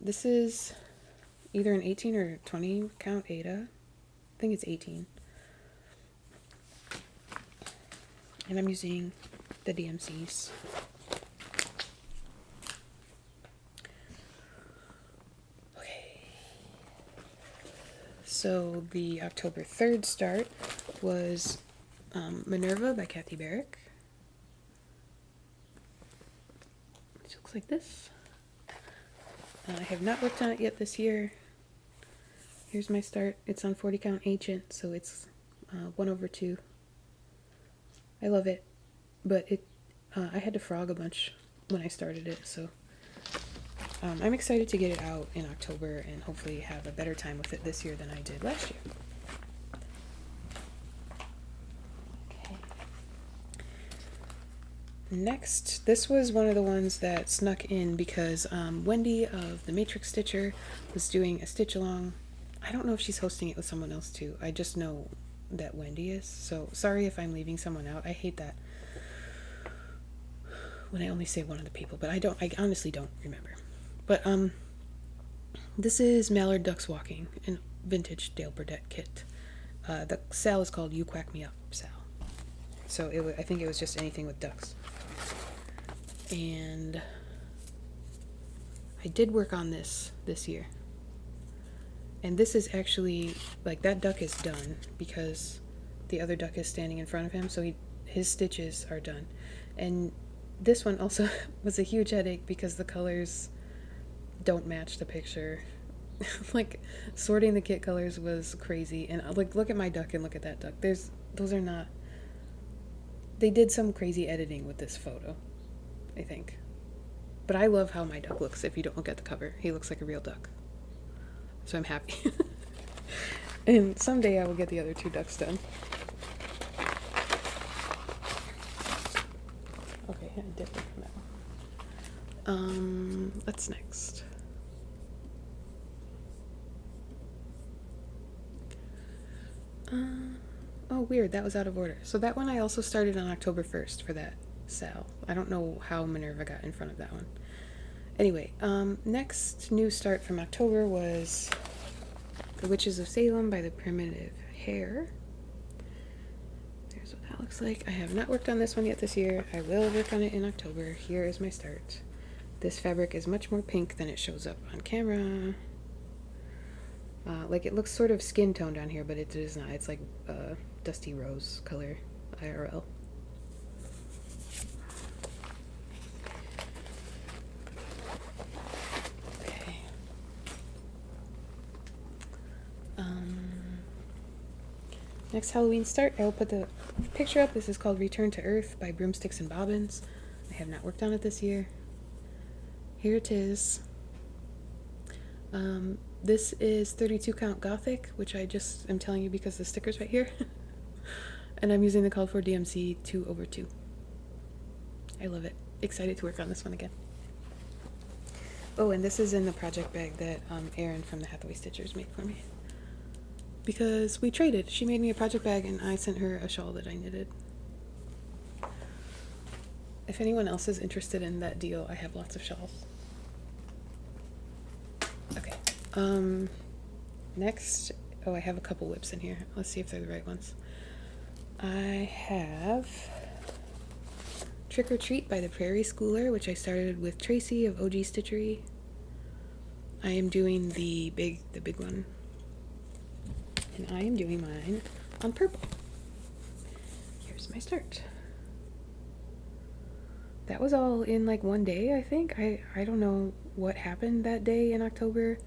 This is either an 18 or 20 count Ada. I think it's 18. And I'm using the DMCs. So the October 3rd start was Manurva by Kathy Barrick. It looks like this. I have not worked on it yet this year. Here's my start. It's on 40 count ancient, so it's 1/2. I love it, but I had to frog a bunch when I started it, so I'm excited to get it out in October and hopefully have a better time with it this year than I did last year. Okay. Next, this was one of the ones that snuck in because Wendy of the Matrix Stitcher was doing a stitch along. I don't know if she's hosting it with someone else too. I just know that Wendy is, so sorry if I'm leaving someone out. I hate that when I only say one of the people, but I honestly don't remember. But this is Malard Ducks Walking, an vintage Dale Burdett kit. The Sal is called You Quack Me Up Sal. So I think it was just anything with ducks. And I did work on this year. And this is actually, like, that duck is done because the other duck is standing in front of him, so his stitches are done. And this one also was a huge headache because the colors don't match the picture. Like, sorting the kit colors was crazy. And like, look at my duck and look at that duck. Those are not, they did some crazy editing with this photo, I think. But I love how my duck looks if you don't look at the cover. He looks like a real duck. So I'm happy. And someday I will get the other 2 ducks done. Okay, different from that one. What's next? Oh, weird, that was out of order. So that one I also started on October 1st for that sale. I don't know how Manurva got in front of that one. Anyway, next new start from October was The Witches of Salem by the Primitive Hare. There's what that looks like. I have not worked on this one yet this year. I will work on it in October. Here is my start. This fabric is much more pink than it shows up on camera. Like, it looks sort of skin toned on here, but it is not. It's like dusty rose color IRL. Okay. Next Halloween start, I will put the picture up. This is called Return to Earth by Broomsticks and Bobbins. I have not worked on it this year. Here it is. This is 32 count Gothic, which I just am telling you because the sticker's right here. And I'm using the called for DMC 2/2. I love it. Excited to work on this one again. Oh, and this is in the project bag that Erin from the Hathaway Stitchers made for me. Because we traded. She made me a project bag and I sent her a shawl that I knitted. If anyone else is interested in that deal, I have lots of shawls. Okay. Next, oh, I have a couple whips in here. Let's see if they're the right ones. I have Trick or Treat by the Prairie Schooler, which I started with Tracy of OG Stitchery. I am doing the big one. And I am doing mine on purple. Here's my start. That was all in like one day, I think. I don't know what happened that day in October,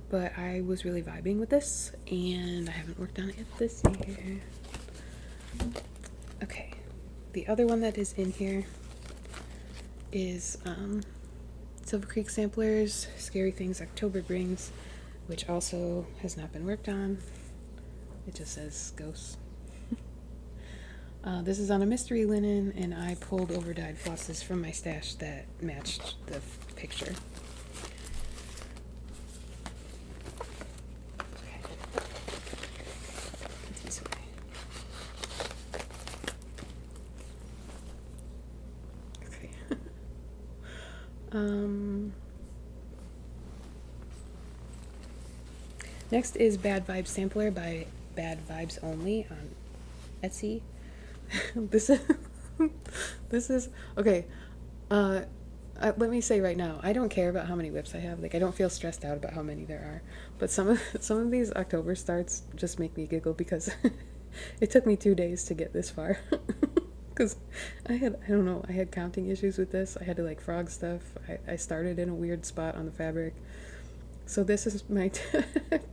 but I was really vibing with this, and I haven't worked on it yet this year. Okay, the other one that is in here is Silver Creek Samplers, Scary Things October Brings, which also has not been worked on. It just says ghosts. This is on a mystery linen, and I pulled over-dyed flosses from my stash that matched the picture. Okay. Put these away. Okay. Next is Bad Vibes Sampler by Bad Vibes Only on Etsy. This is okay. Let me say right now, I don't care about how many whips I have. Like, I don't feel stressed out about how many there are. But some of these October starts just make me giggle because it took me 2 days to get this far. Because I had counting issues with this. I had to like frog stuff. I started in a weird spot on the fabric. So this is my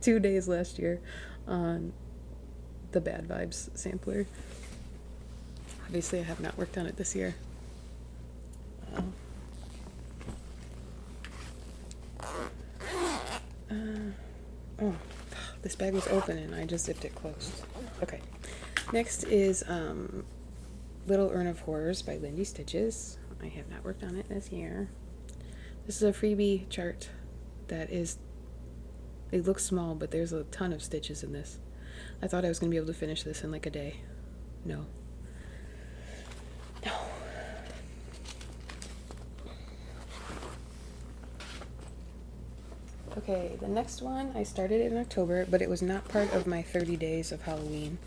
2 days last year on the Bad Vibes Sampler. Obviously, I have not worked on it this year. Oh, this bag was open and I just zipped it closed. Okay. Next is Little Urn of Horrors by Lindy Stitches. I have not worked on it this year. This is a freebie chart that is, it looks small, but there's a ton of stitches in this. I thought I was going to be able to finish this in like a day. No. Okay, the next one, I started it in October, but it was not part of my 30 days of Halloween.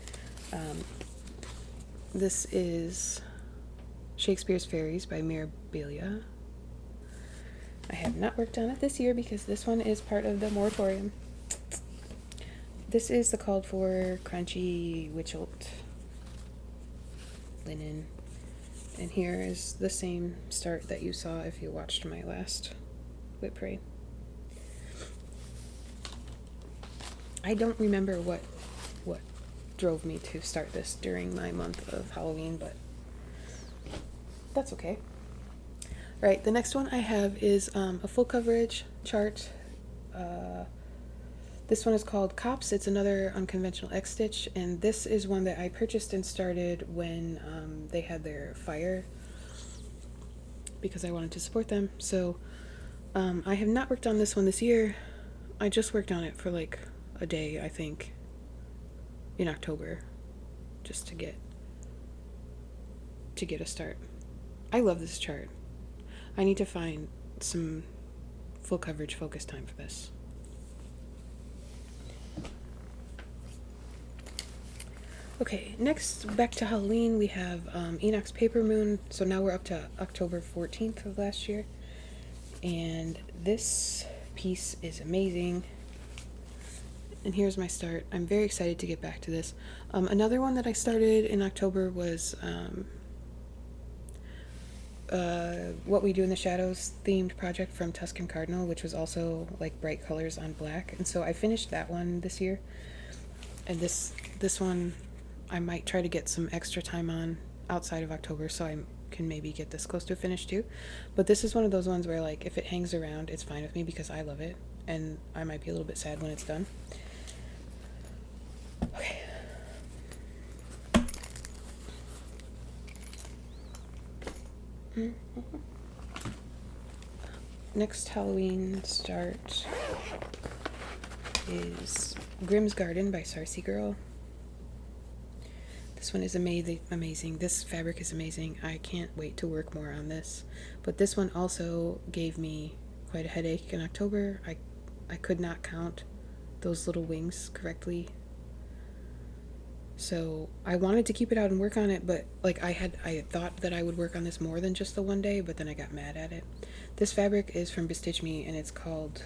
This is Shakespeare's Fairies by Mirabilia. I have not worked on it this year because this one is part of the moratorium. This is the called for crunchy witchelt linen. And here is the same start that you saw if you watched my last whip parade. I don't remember what drove me to start this during my month of Halloween, but that's okay. Right, the next one I have is a full coverage chart. This one is called Cops. It's another unconventional X stitch, and this is one that I purchased and started when they had their fire because I wanted to support them. So I have not worked on this one this year. I just worked on it for like a day, I think, in October, just to get a start. I love this chart. I need to find some full coverage focus time for this. Okay, next, back to Halloween, we have Enoch's Paper Moon. So now we're up to October 14th of last year. And this piece is amazing. And here's my start. I'm very excited to get back to this. Another one that I started in October was What We Do in the Shadows themed project from Tuscan Cardinal, which was also like bright colors on black. And so I finished that one this year. And this one I might try to get some extra time on outside of October, so I can maybe get this close to a finish too. But this is one of those ones where like if it hangs around, it's fine with me because I love it, and I might be a little bit sad when it's done. Okay. Next Halloween start is Grimm's Garden by Sarcy Girl. This one is amazing. This fabric is amazing. I can't wait to work more on this. But this one also gave me quite a headache in October. I could not count those little wings correctly. So I wanted to keep it out and work on it, but like I had thought that I would work on this more than just the one day, but then I got mad at it. This fabric is from Bestitch Me, and it's called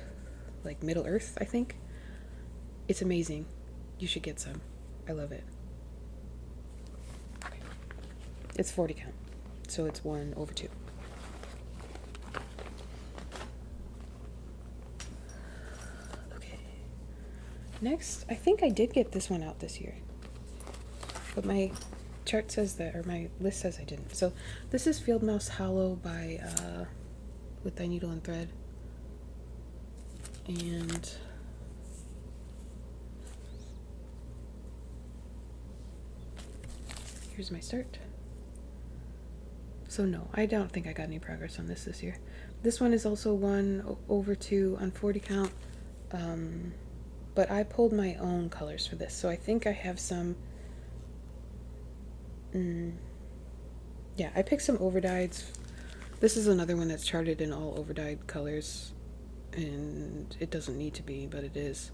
like Middle Earth, I think. It's amazing. You should get some. I love it. It's 40 count, so it's 1/2. Okay. Next, I think I did get this one out this year, but my chart says that, or my list says I didn't. So this is Field Mouse Hollow by With Thy Needle and Thread, and here's my start. So no, I don't think I got any progress on this year. This one is also 1/2 on 40 count, but I pulled my own colors for this, so I think I have some. Yeah, I picked some overdyeds. This is another one that's charted in all overdyed colors, and it doesn't need to be, but it is.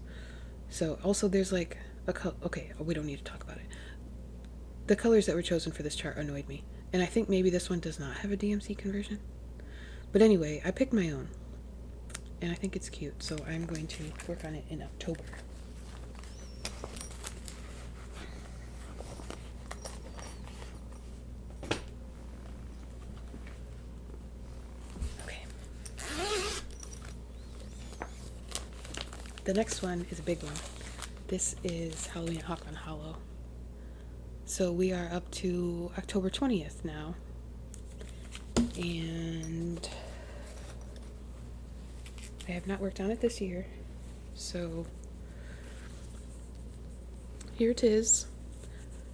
So also there's like okay, we don't need to talk about it. The colors that were chosen for this chart annoyed me. And I think maybe this one does not have a DMC conversion. But anyway, I picked my own. And I think it's cute, so I'm going to work on it in October. Okay. The next one is a big one. This is Halloween at Hawkran Hollow. So we are up to October 20th now, and I have not worked on it this year, so here it is.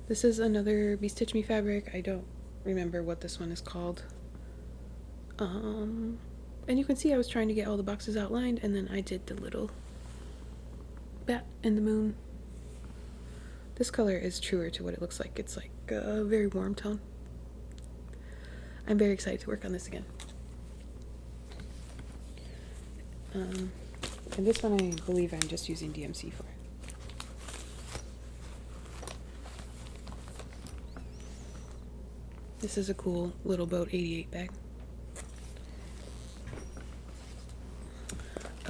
This is another Bestitch Me fabric. I don't remember what this one is called. And you can see I was trying to get all the boxes outlined, and then I did the little bat and the moon. This color is truer to what it looks like. It's like a very warm tone. I'm very excited to work on this again. And this one I believe I'm just using DMC for. This is a cool little boat 88 bag.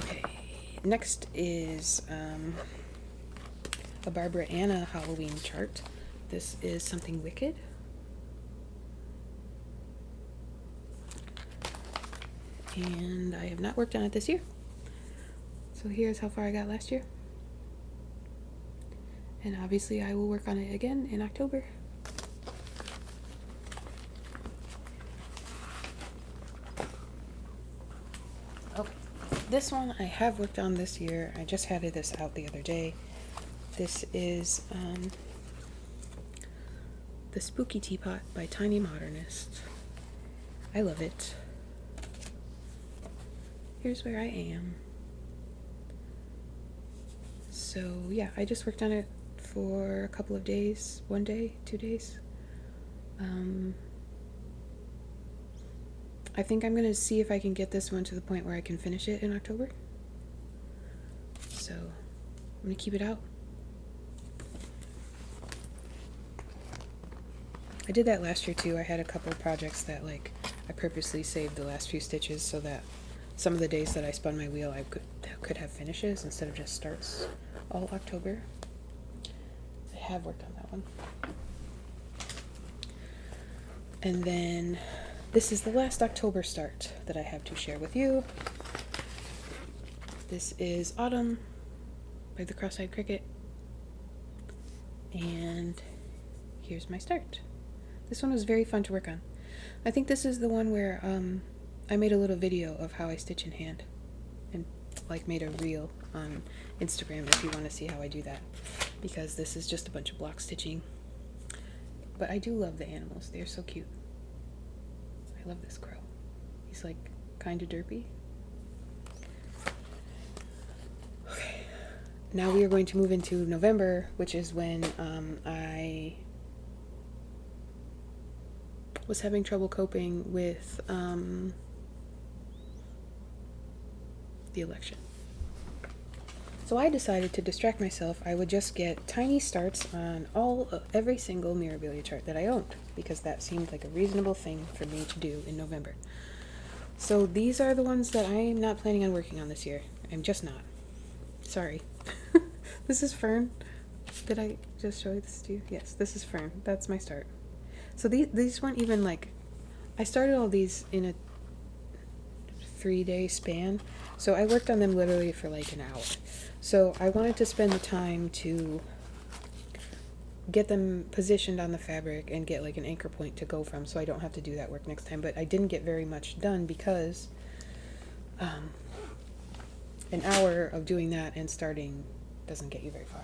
Okay, next is a Barbara Anna Halloween chart. This is Something Wicked. And I have not worked on it this year. So here's how far I got last year. And obviously I will work on it again in October. This one I have worked on this year. I just had this out the other day. This is the Spooky Teapot by Tiny Modernist. I love it. Here's where I am. So yeah, I just worked on it for a couple of days. 1 day, 2 days. I think I'm going to see if I can get this one to the point where I can finish it in October. So I'm going to keep it out. I did that last year too. I had a couple of projects that like I purposely saved the last few stitches so that some of the days that I spun my wheel I could have finishes instead of just starts all October. I have worked on that one. And then this is the last October start that I have to share with you. This is Autumn by the Cross-Eyed Cricket. And here's my start. This one was very fun to work on. I think this is the one where I made a little video of how I stitch in hand and like made a reel on Instagram if you want to see how I do that, because this is just a bunch of block stitching. But I do love the animals. They're so cute. I love this crow. He's like kind of derpy. Okay. Now we are going to move into November, which is when I was having trouble coping with the election. So I decided to distract myself. I would just get tiny starts on every single Mirabilia chart that I owned, because that seemed like a reasonable thing for me to do in November. So these are the ones that I'm not planning on working on this year. I'm just not. Sorry. This is Fern. Did I just show this to you? Yes, this is Fern. That's my start. So these weren't even like, I started all these in a 3-day span. So I worked on them literally for like an hour. So I wanted to spend the time to get them positioned on the fabric and get like an anchor point to go from, so I don't have to do that work next time. But I didn't get very much done because an hour of doing that and starting doesn't get you very far.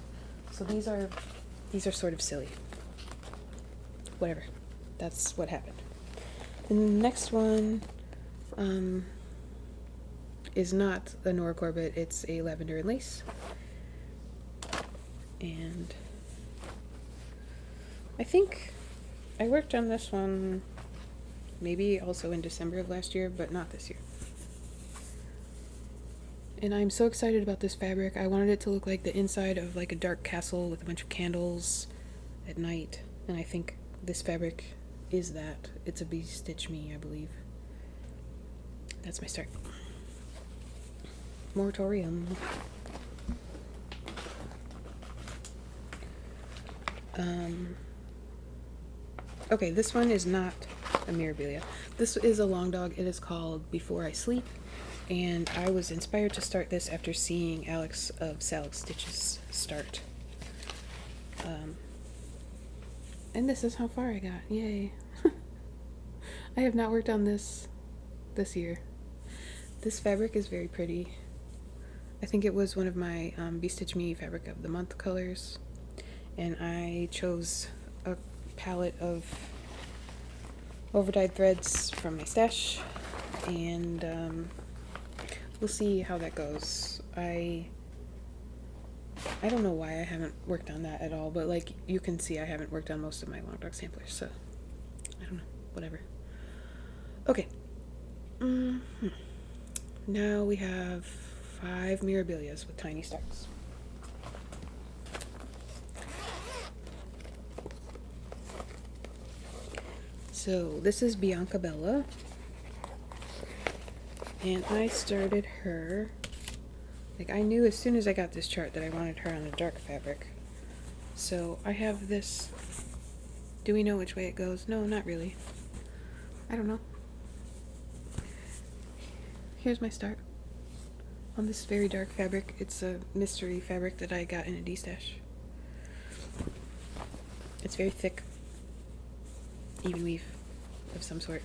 So these are sort of silly. Whatever. That's what happened. And the next one is not a Nora Corbett, it's a Lavender and Lace. And I think I worked on this one maybe also in December of last year, but not this year. And I'm so excited about this fabric. I wanted it to look like the inside of like a dark castle with a bunch of candles at night. And I think this fabric is that. It's a Bee Stitch Me, I believe. That's my start. Moratorium. Okay, this one is not a Mirabilia. This is a long dog. It is called Before I Sleep, and I was inspired to start this after seeing Alex of Salem Stitches start. And this is how far I got. Yay. I have not worked on this year. This fabric is very pretty. I think it was one of my Bee Stitch Me Fabric of the Month colors, and I chose a palette of overdyed threads from my stash, and we'll see how that goes. I don't know why I haven't worked on that at all, but like you can see I haven't worked on most of my long dog samplers, so I don't know, whatever. Okay. Now we have 5 Mirabilias with tiny starts. So this is Bianca Bella, and I started her, like I knew as soon as I got this chart that I wanted her on a dark fabric. So I have this, do we know which way it goes? No, not really. I don't know. Here's my start on this very dark fabric. It's a mystery fabric that I got in a D-stash. It's very thick, even weave of some sort.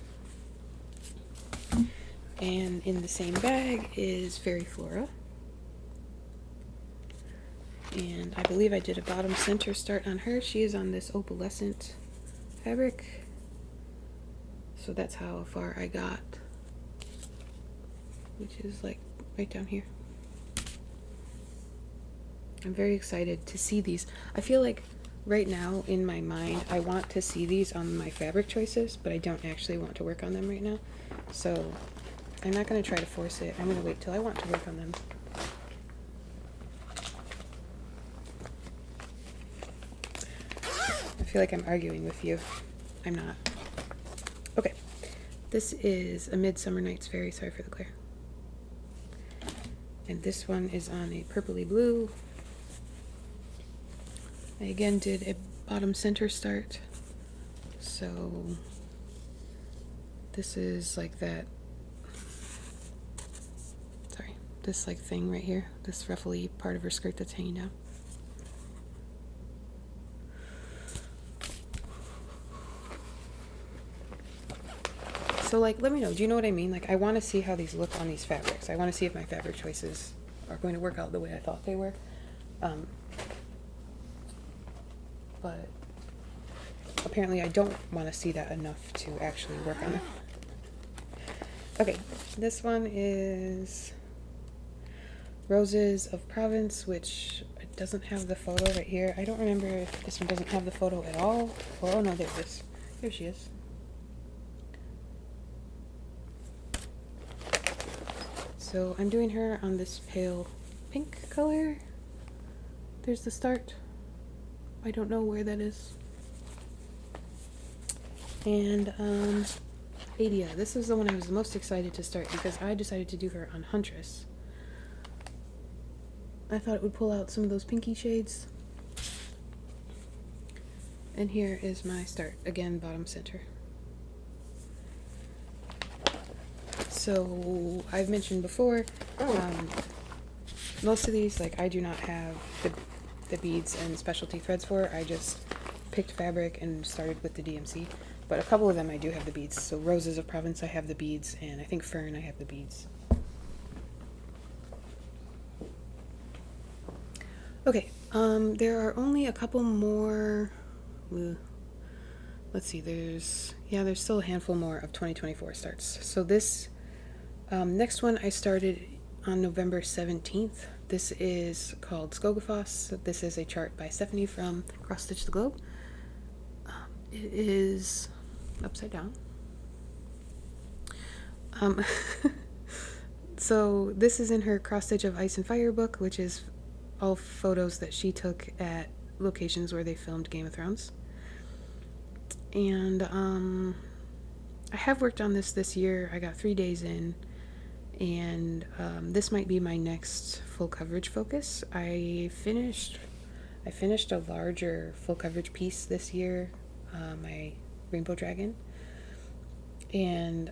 And in the same bag is Fairy Flora. And I believe I did a bottom center start on her. She is on this opalescent fabric. So that's how far I got, which is like right down here. I'm very excited to see these. I feel like right now in my mind I want to see these on my fabric choices, but I don't actually want to work on them right now. So I'm not going to try to force it. I'm going to wait till I want to work on them. I feel like I'm arguing with you. I'm not. Okay. This is A Midsummer Night's Fairy. Sorry for the glare. And this one is on a purpley blue. I again did a bottom center start. So this is like that, sorry, this like thing right here, this ruffly part of her skirt that's hanging down. So like, let me know, do you know what I mean? Like, I want to see how these look on these fabrics. I want to see if my fabric choices are going to work out the way I thought they were. But apparently I don't want to see that enough to actually work on it. Okay, this one is Roses of Provence, which doesn't have the photo right here. I don't remember if this one doesn't have the photo at all. Oh no, there it is. There she is. So I'm doing her on this pale pink color. There's the start. I don't know where that is. And Adia. This is the one I was most excited to start because I decided to do her on Huntress. I thought it would pull out some of those pinky shades. And here is my start. Again, bottom center. So I've mentioned before, most of these, like, I do not have the beads and specialty threads for. I just picked fabric and started with the DMC. But a couple of them I do have the beads. So Roses of Provence, I have the beads, and I think Fern, I have the beads. Okay, there are only a couple more. Let's see, there's still a handful more of 2024 starts. So this next one I started on November 17th. This is called Skogafoss. This is a chart by Stephanie from Cross Stitch the Globe. It is upside down. So this is in her Cross Stitch of Ice and Fire book, which is all photos that she took at locations where they filmed Game of Thrones. And I have worked on this year. I got 3 days in, and this might be my next full coverage focus. I finished a larger full coverage piece this year, my Rainbow Dragon. And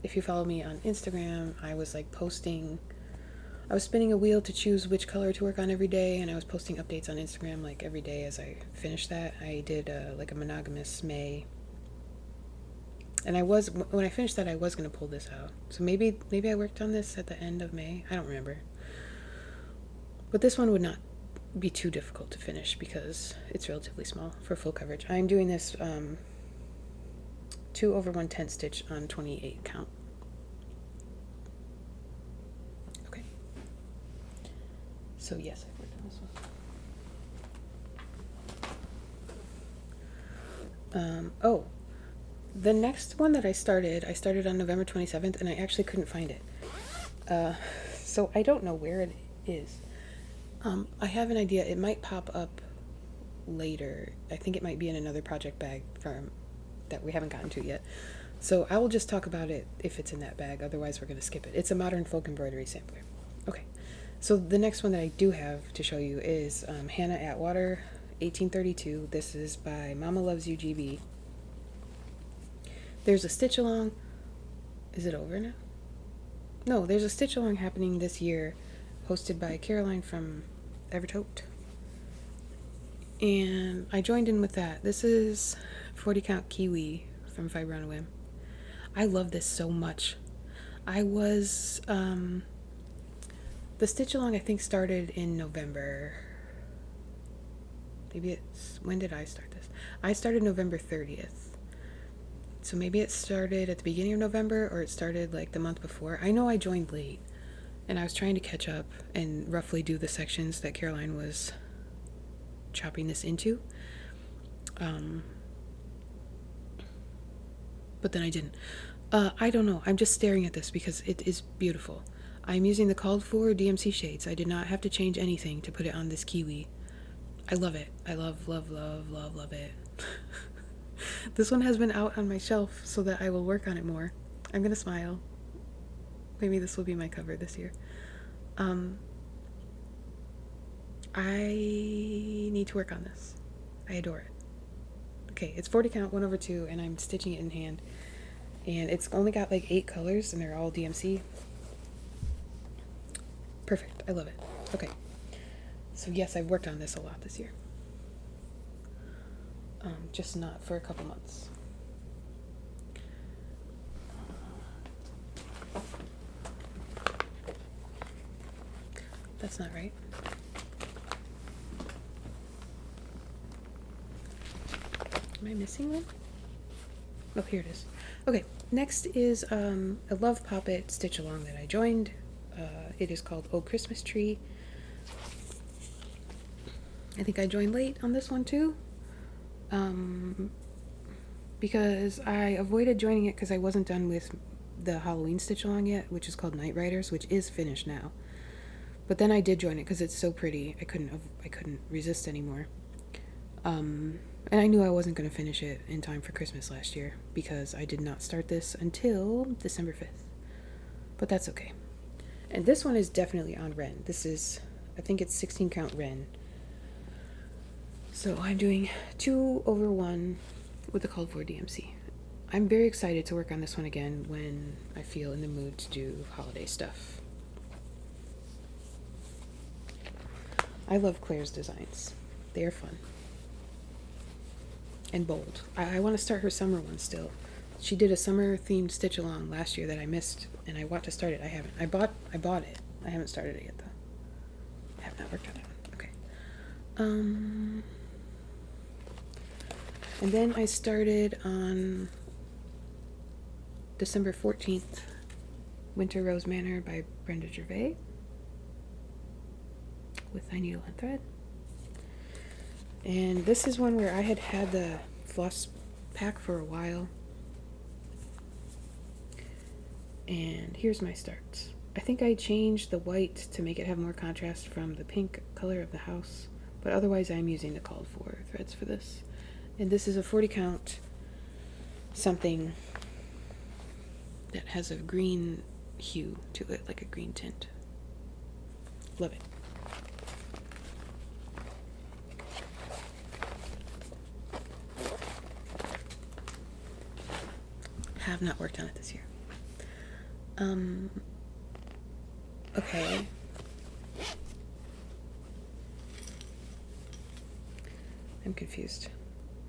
if you follow me on Instagram, I was like I was spinning a wheel to choose which color to work on every day, and I was posting updates on Instagram like every day as I finished that. I did like a monogamous May, and when I finished that, I was going to pull this out. So maybe I worked on this at the end of May. I don't remember. But this one would not be too difficult to finish because it's relatively small for full coverage. I'm doing this 2 over 1/10 stitch on 28 count. Okay. So yes, I've worked on this one. The next one that I started on November 27th, and I actually couldn't find it. So I don't know where it is. I have an idea. It might pop up later. I think it might be in another project bag that we haven't gotten to yet. So I will just talk about it if it's in that bag. Otherwise, we're going to skip it. It's a modern folk embroidery sampler. Okay. So the next one that I do have to show you is Hannah Atwater, 1832. This is by Mama Loves You GB. There's a stitch along. Is it over now? No, there's a stitch along happening this year, hosted by Caroline from Evertote. And I joined in with that. This is 40 count Kiwi from Fiber on a Whim. I love this so much. I was, the stitch along I think started in November. Maybe it's, when did I start this? I started November 30th. So maybe it started at the beginning of November, or it started like the month before. I know I joined late, and I was trying to catch up and roughly do the sections that Caroline was chopping this into. But then I didn't. I don't know. I'm just staring at this because it is beautiful. I'm using the called for DMC shades. I did not have to change anything to put it on this kiwi. I love it. I love, love, love, love, love it. This one has been out on my shelf so that I will work on it more. I'm gonna smile. Maybe this will be my cover this year. I need to work on this. I adore it. Okay, it's 40 count, 1/2, and I'm stitching it in hand. And it's only got like 8 colors, and they're all DMC. Perfect. I love it. Okay. So yes, I've worked on this a lot this year. Just not for a couple months. That's not right. Am I missing one? Oh, here it is. Okay, next is a Love Poppet stitch along that I joined. It is called Oh Christmas Tree. I think I joined late on this one too. Because I avoided joining it because I wasn't done with the Halloween stitch along yet, which is called Night Riders, which is finished now. But then I did join it because it's so pretty. I couldn't resist anymore. And I knew I wasn't going to finish it in time for Christmas last year because I did not start this until December 5th. But that's okay. And this one is definitely on Ren. This is, I think it's 16 count Ren. So I'm doing 2/1 with the called for DMC. I'm very excited to work on this one again when I feel in the mood to do holiday stuff. I love Claire's designs. They are fun. And bold. I want to start her summer one still. She did a summer themed stitch along last year that I missed, and I want to start it. I haven't. I bought it. I haven't started it yet though. I have not worked on that one. Okay. And then I started on December 14th, Winter Rose Manor by Brenda Gervais with my needle and thread. And this is one where I had the floss pack for a while. And here's my starts. I think I changed the white to make it have more contrast from the pink color of the house, but otherwise I'm using the called for threads for this. And this is a 40 count something that has a green hue to it, like a green tint. Love it. Have not worked on it this year. Okay. I'm confused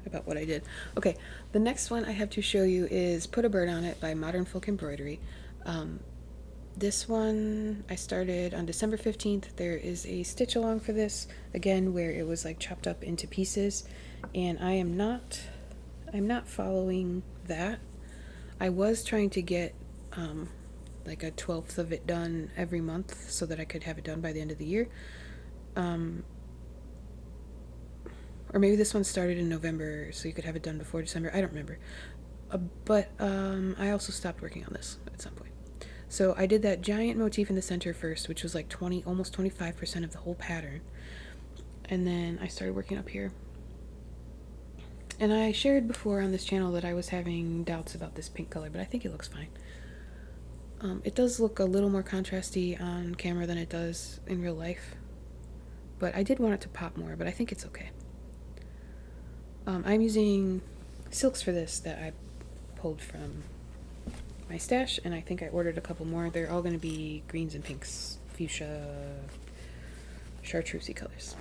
about what I did. Okay, the next one I have to show you is Put a Bird on It by Modern Folk Embroidery. This one I started on December 15th. There is a stitch along for this, again, where it was like chopped up into pieces, and I'm not following that. I was trying to get like a 12th of it done every month so that I could have it done by the end of the year. Or maybe this one started in November so you could have it done before December. I don't remember. But I also stopped working on this at some point. So I did that giant motif in the center first, which was like almost 25% of the whole pattern. And then I started working up here. And I shared before on this channel that I was having doubts about this pink color, but I think it looks fine. It does look a little more contrasty on camera than it does in real life, but I did want it to pop more, but I think it's okay. I'm using silks for this that I pulled from my stash, and I think I ordered a couple more. They're all going to be greens and pinks, fuchsia, chartreusey colors.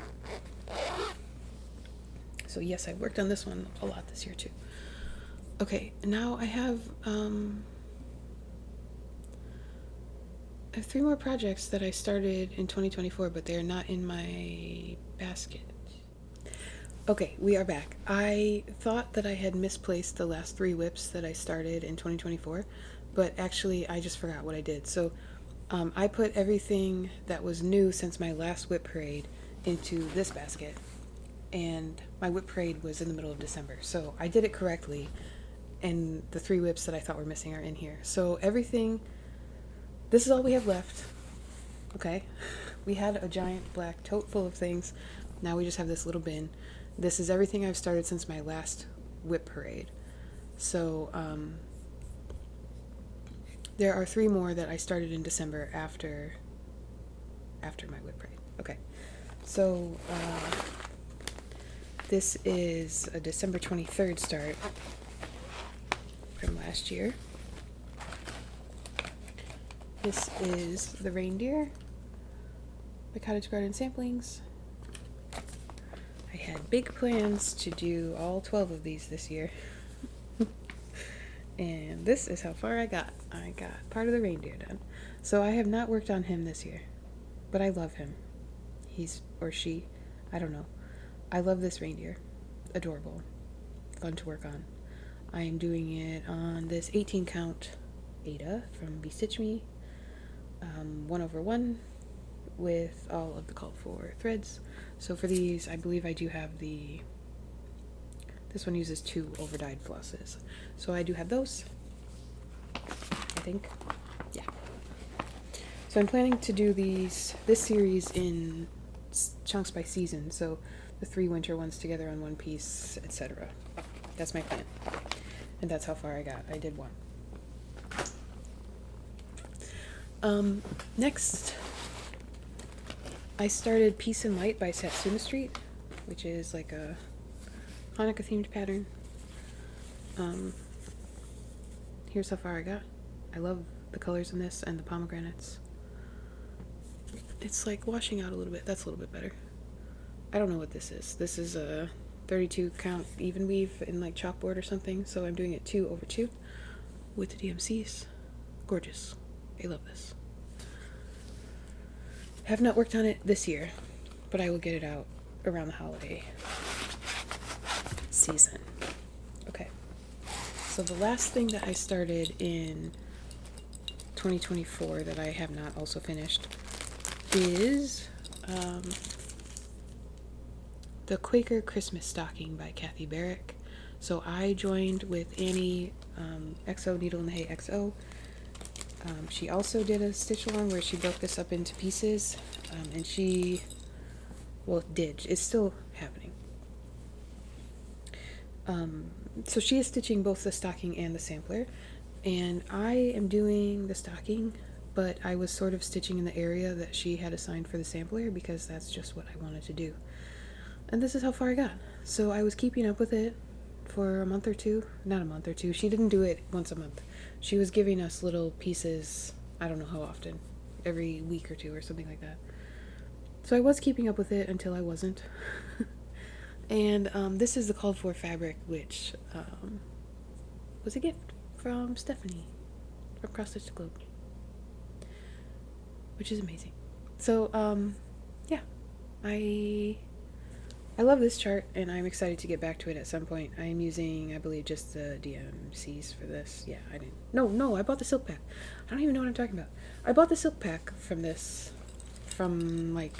So yes, I worked on this one a lot this year too. Okay, now I have I have 3 more projects that I started in 2024, but they're not in my basket. Okay, we are back. I thought that I had misplaced the last 3 whips that I started in 2024, but actually I just forgot what I did. So I put everything that was new since my last whip parade into this basket, and my whip parade was in the middle of December, so I did it correctly, and the 3 whips that I thought were missing are in here. So everything, this is all we have left. Okay, we had a giant black tote full of things. Now we just have this little bin. This is everything I've started since my last whip parade. So there are 3 more that I started in December after my whip parade. Okay, so this is a December 23rd start from last year. This is the reindeer, my cottage garden samplings. I had big plans to do all 12 of these this year. And this is how far I got. I got part of the reindeer done. So I have not worked on him this year, but I love him. He's, or she, I don't know. I love this reindeer. Adorable. Fun to work on. I am doing it on this 18 count Ada from Bestitch Me. 1/1 with all of the called for threads. So for these, I believe I do have this one uses 2 overdyed flosses. So I do have those, I think. Yeah. So I'm planning to do this series in chunks by season. So the 3 winter ones together on one piece, etc. That's my plan. And that's how far I got. I did 1. Next, I started Peace and Light by Satsuma Street, which is like a Hanukkah themed pattern. Here's how far I got. I love the colors in this and the pomegranates. It's like washing out a little bit. That's a little bit better. I don't know what this is. This is a 32 count even weave in like chalkboard or something. So I'm doing it 2/2 with the DMCs. Gorgeous. I love this. Have not worked on it this year, but I will get it out around the holiday season. Okay. So the last thing that I started in 2024 that I have not also finished is the Quaker Christmas Stocking by Kathy Barrick. So I joined with Annie XO Needle in the Hay XO. She also did a stitch along where she broke this up into pieces, and she, well, it's still happening. So she is stitching both the stocking and the sampler, and I am doing the stocking, but I was sort of stitching in the area that she had assigned for the sampler because that's just what I wanted to do. And this is how far I got. So I was keeping up with it for a month or 2. Not a month or 2. She didn't do it once a month. She was giving us little pieces, I don't know how often, every week or 2 or something like that. So I was keeping up with it until I wasn't. And this is the called for fabric, which was a gift from Stephanie from Cross Stitch the Globe, which is amazing. So yeah, I love this chart, and I'm excited to get back to it at some point. I am using, I believe, just the DMCs for this. Yeah, I didn't. No, I bought the silk pack. I don't even know what I'm talking about. I bought the silk pack from this, from an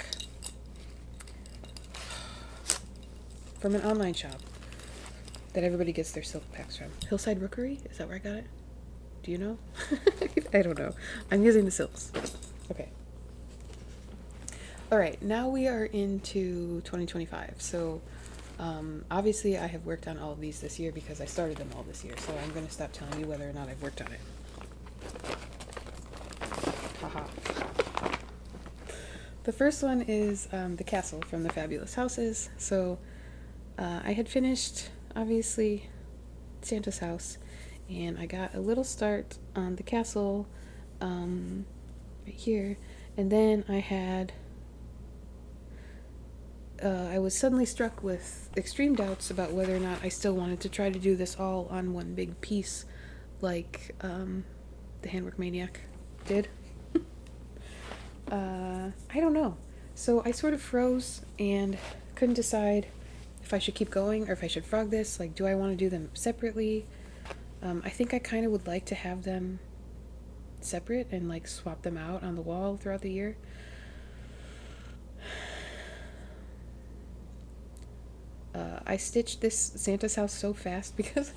online shop that everybody gets their silk packs from. Hillside Rookery? Is that where I got it? Do you know? I don't know. I'm using the silks. Okay. All right, now we are into 2025. So obviously I have worked on all of these this year because I started them all this year. So I'm going to stop telling you whether or not I've worked on it. Haha. The first one is the castle from the Fabulous Houses. So I had finished, obviously, Santa's house, and I got a little start on the castle right here. And then I was suddenly struck with extreme doubts about whether or not I still wanted to try to do this all on one big piece like the Handwork Maniac did. I don't know. So I sort of froze and couldn't decide if I should keep going or if I should frog this. Like, do I want to do them separately? I think I kind of would like to have them separate and like swap them out on the wall throughout the year. I stitched this Santa's house so fast because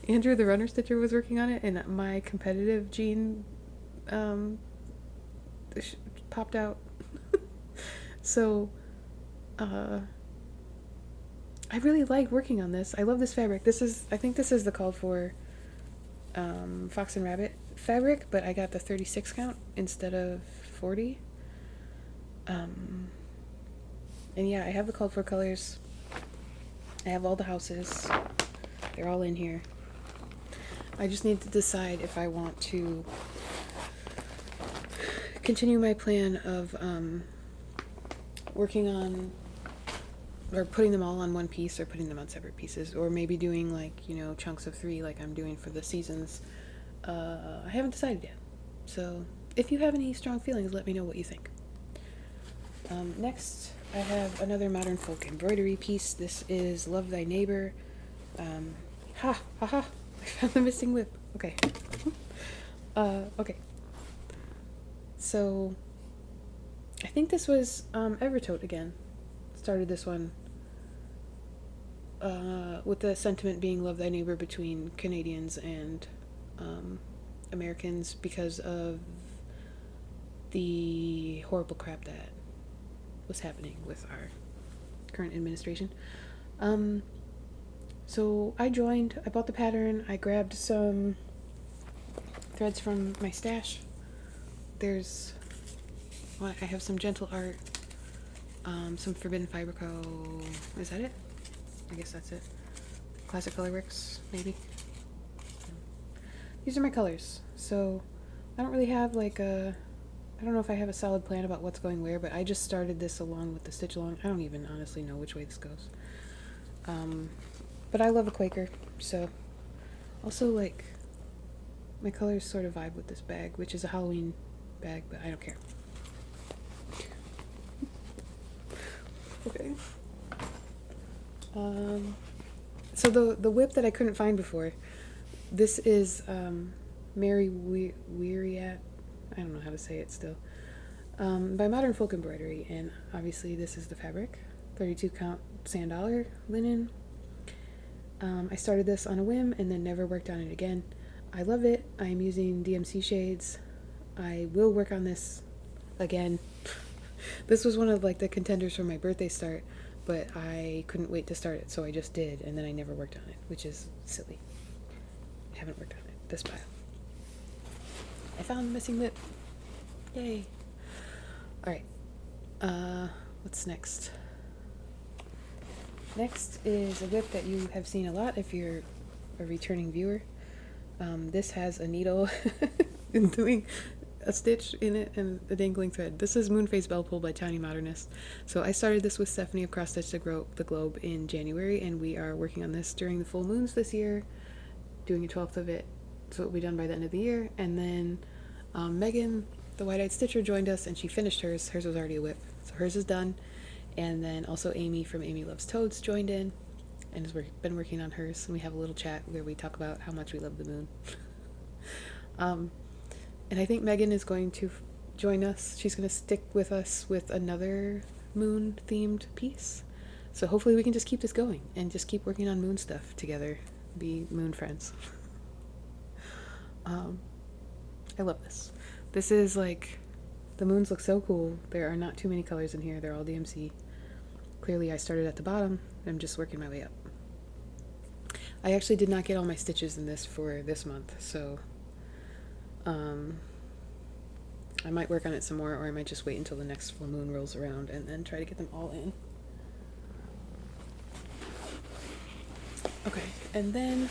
Andrew the runner stitcher was working on it, and my competitive gene popped out. So I really like working on this. I love this fabric. I think this is the called for Fox and Rabbit fabric, but I got the 36 count instead of 40. And yeah, I have the called for colors. I have all the houses. They're all in here. I just need to decide if I want to continue my plan of working on or putting them all on one piece or putting them on separate pieces, or maybe doing like, you know, chunks of 3 like I'm doing for the seasons. I haven't decided yet. So if you have any strong feelings, let me know what you think. Next, I have another modern folk embroidery piece. This is Love Thy Neighbor. I found the missing whip. Okay. Okay. So, I think this was Evertote again. Started this one with the sentiment being Love Thy Neighbor between Canadians and Americans because of the horrible crap that was happening with our current administration. So I bought the pattern, I grabbed some threads from my stash. I have some Gentle Art, some Forbidden Fiber Co. Is that it? I guess that's it. Classic Colorworks, maybe. These are my colors. So I don't really have I don't know if I have a solid plan about what's going where, but I just started this along with the stitch along. I don't even honestly know which way this goes. But I love a Quaker, so also like my colors sort of vibe with this bag, which is a Halloween bag, but I don't care. Okay. So the whip that I couldn't find before, this is Mary Weiriat. I don't know how to say it still. By Modern Folk Embroidery, and obviously this is the fabric, 32 count sandalwood linen. I started this on a whim and then never worked on it again. I love it. I'm using DMC shades. I will work on this again. This was one of like the contenders for my birthday start, but I couldn't wait to start it, so I just did, and then I never worked on it, which is silly. I haven't worked on it. This pile. I found the missing whip. Yay. Alright. What's next? Next is a whip that you have seen a lot if you're a returning viewer. This has a needle and doing a stitch in it and a dangling thread. This is Moonface Bell Pull by Tiny Modernist. So I started this with Stephanie of Cross Stitch the Globe in January, and we are working on this during the full moons this year, doing a 12th of it, so it'll be done by the end of the year. And then Megan, the Wide-Eyed Stitcher, joined us, and she finished hers. Hers was already a whip, so hers is done. And then also Amy from Amy Loves Toads joined in and has been working on hers, and we have a little chat where we talk about how much we love the moon. And I think Megan is going to join us. She's going to stick with us with another moon-themed piece. So hopefully we can just keep this going and just keep working on moon stuff together. Be moon friends. I love this. This is like, the moons look so cool. There are not too many colors in here. They're all DMC. Clearly I started at the bottom. I'm just working my way up. I actually did not get all my stitches in this for this month, so I might work on it some more, or I might just wait until the next full moon rolls around and then try to get them all in. Okay, and then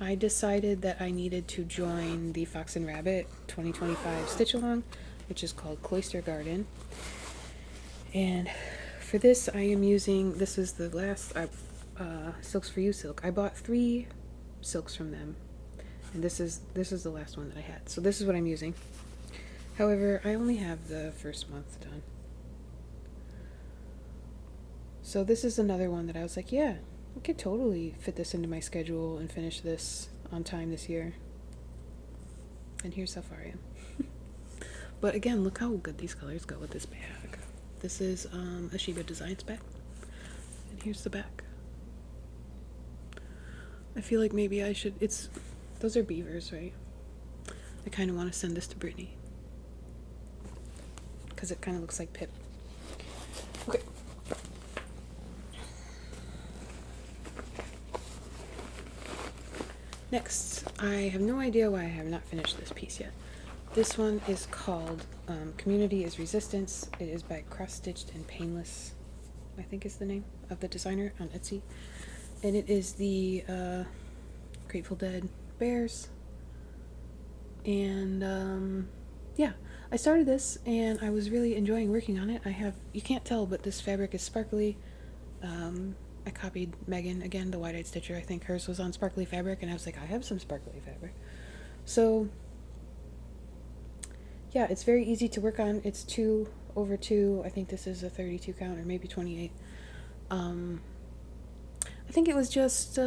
I decided that I needed to join the Fox and Rabbit 2025 stitch along, which is called Cloister Garden. And for this I am using, this is the last Silks for You silk. I bought 3 silks from them, And this is the last one that I had. So this is what I'm using. However, I only have the first month done. So this is another one that I was like, yeah, I could totally fit this into my schedule and finish this on time this year. And here's how far I am. But again, look how good these colors go with this bag. This is a Shiba Designs bag. And here's the back. I feel like maybe I should, those are beavers, right? I kind of want to send this to Brittany. Because it kind of looks like Pip. Okay. Next, I have no idea why I have not finished this piece yet. This one is called Community is Resistance. It is by Cross Stitched and Painless, I think is the name of the designer on Etsy. And it is the Grateful Dead bears. And yeah, I started this and I was really enjoying working on it. You can't tell, but this fabric is sparkly. I copied Megan, again, the Wide-Eyed Stitcher. I think hers was on sparkly fabric, and I was like, I have some sparkly fabric. So, yeah, it's very easy to work on. It's 2/2. I think this is a 32 count, or maybe 28. I think it was just,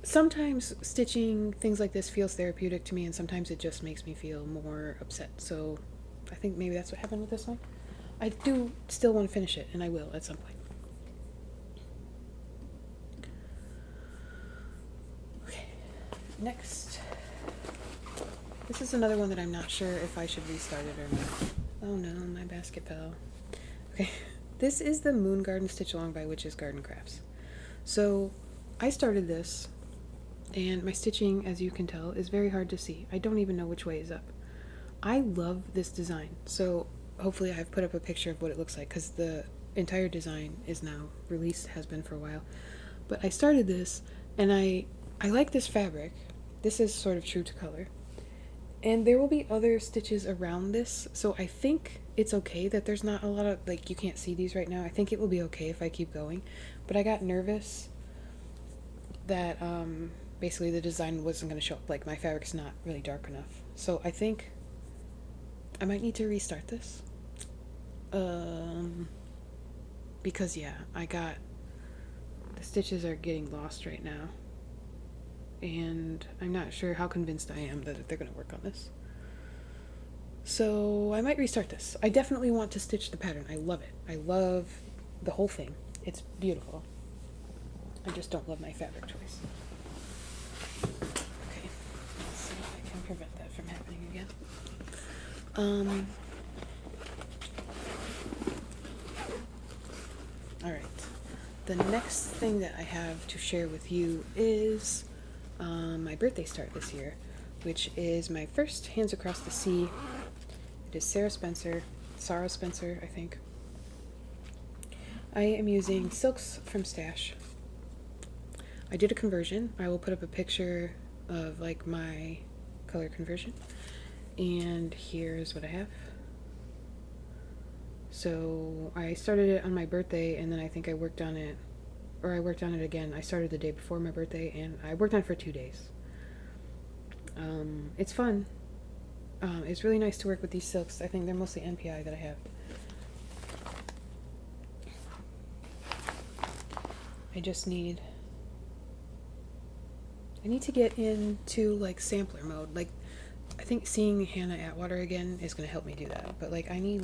sometimes stitching things like this feels therapeutic to me, and sometimes it just makes me feel more upset. So I think maybe that's what happened with this one. I do still want to finish it, and I will at some point. Okay, next. This is another one that I'm not sure if I should restart it or not. Oh no, my basket fell. Okay, this is the Moon Garden Stitch Along by Witch's Garden Crafts. So I started this, and my stitching, as you can tell, is very hard to see. I don't even know which way is up. I love this design, so hopefully I've put up a picture of what it looks like, because the entire design is now released, has been for a while. But I started this, and I like this fabric. This is sort of true to color. And there will be other stitches around this, so I think it's okay that there's not a lot of, like, you can't see these right now. I think it will be okay if I keep going. But I got nervous that basically the design wasn't going to show up. Like, my fabric's not really dark enough. So I think I might need to restart this. Because, yeah, the stitches are getting lost right now. And I'm not sure how convinced I am that they're going to work on this. So I might restart this. I definitely want to stitch the pattern. I love it. I love the whole thing. It's beautiful. I just don't love my fabric choice. Okay, let's see if I can prevent that from happening again. Alright, the next thing that I have to share with you is my birthday start this year, which is my first Hands Across the Sea. It is Sarah Spencer, I think. I am using silks from Stash. I did a conversion. I will put up a picture of like my color conversion. And here's what I have. So I started it on my birthday, and then I think I worked on it again. I started the day before my birthday, and I worked on it for 2 days. It's fun. It's really nice to work with these silks. I think they're mostly NPI that I have. I need to get into like sampler mode. Like, I think seeing Hannah Atwater again is going to help me do that. But like, I need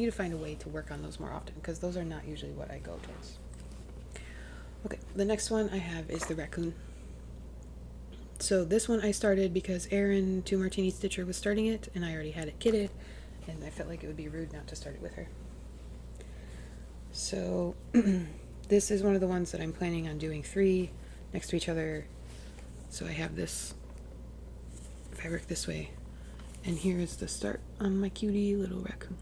to find a way to work on those more often, because those are not usually what I go towards. Okay, the next one I have is the raccoon. So this one I started because Erin, 2 Martini Stitcher, was starting it, and I already had it kitted, and I felt like it would be rude not to start it with her. So this is one of the ones that I'm planning on doing 3 next to each other. So I have this fabric this way, and here is the start on my cutie little raccoon.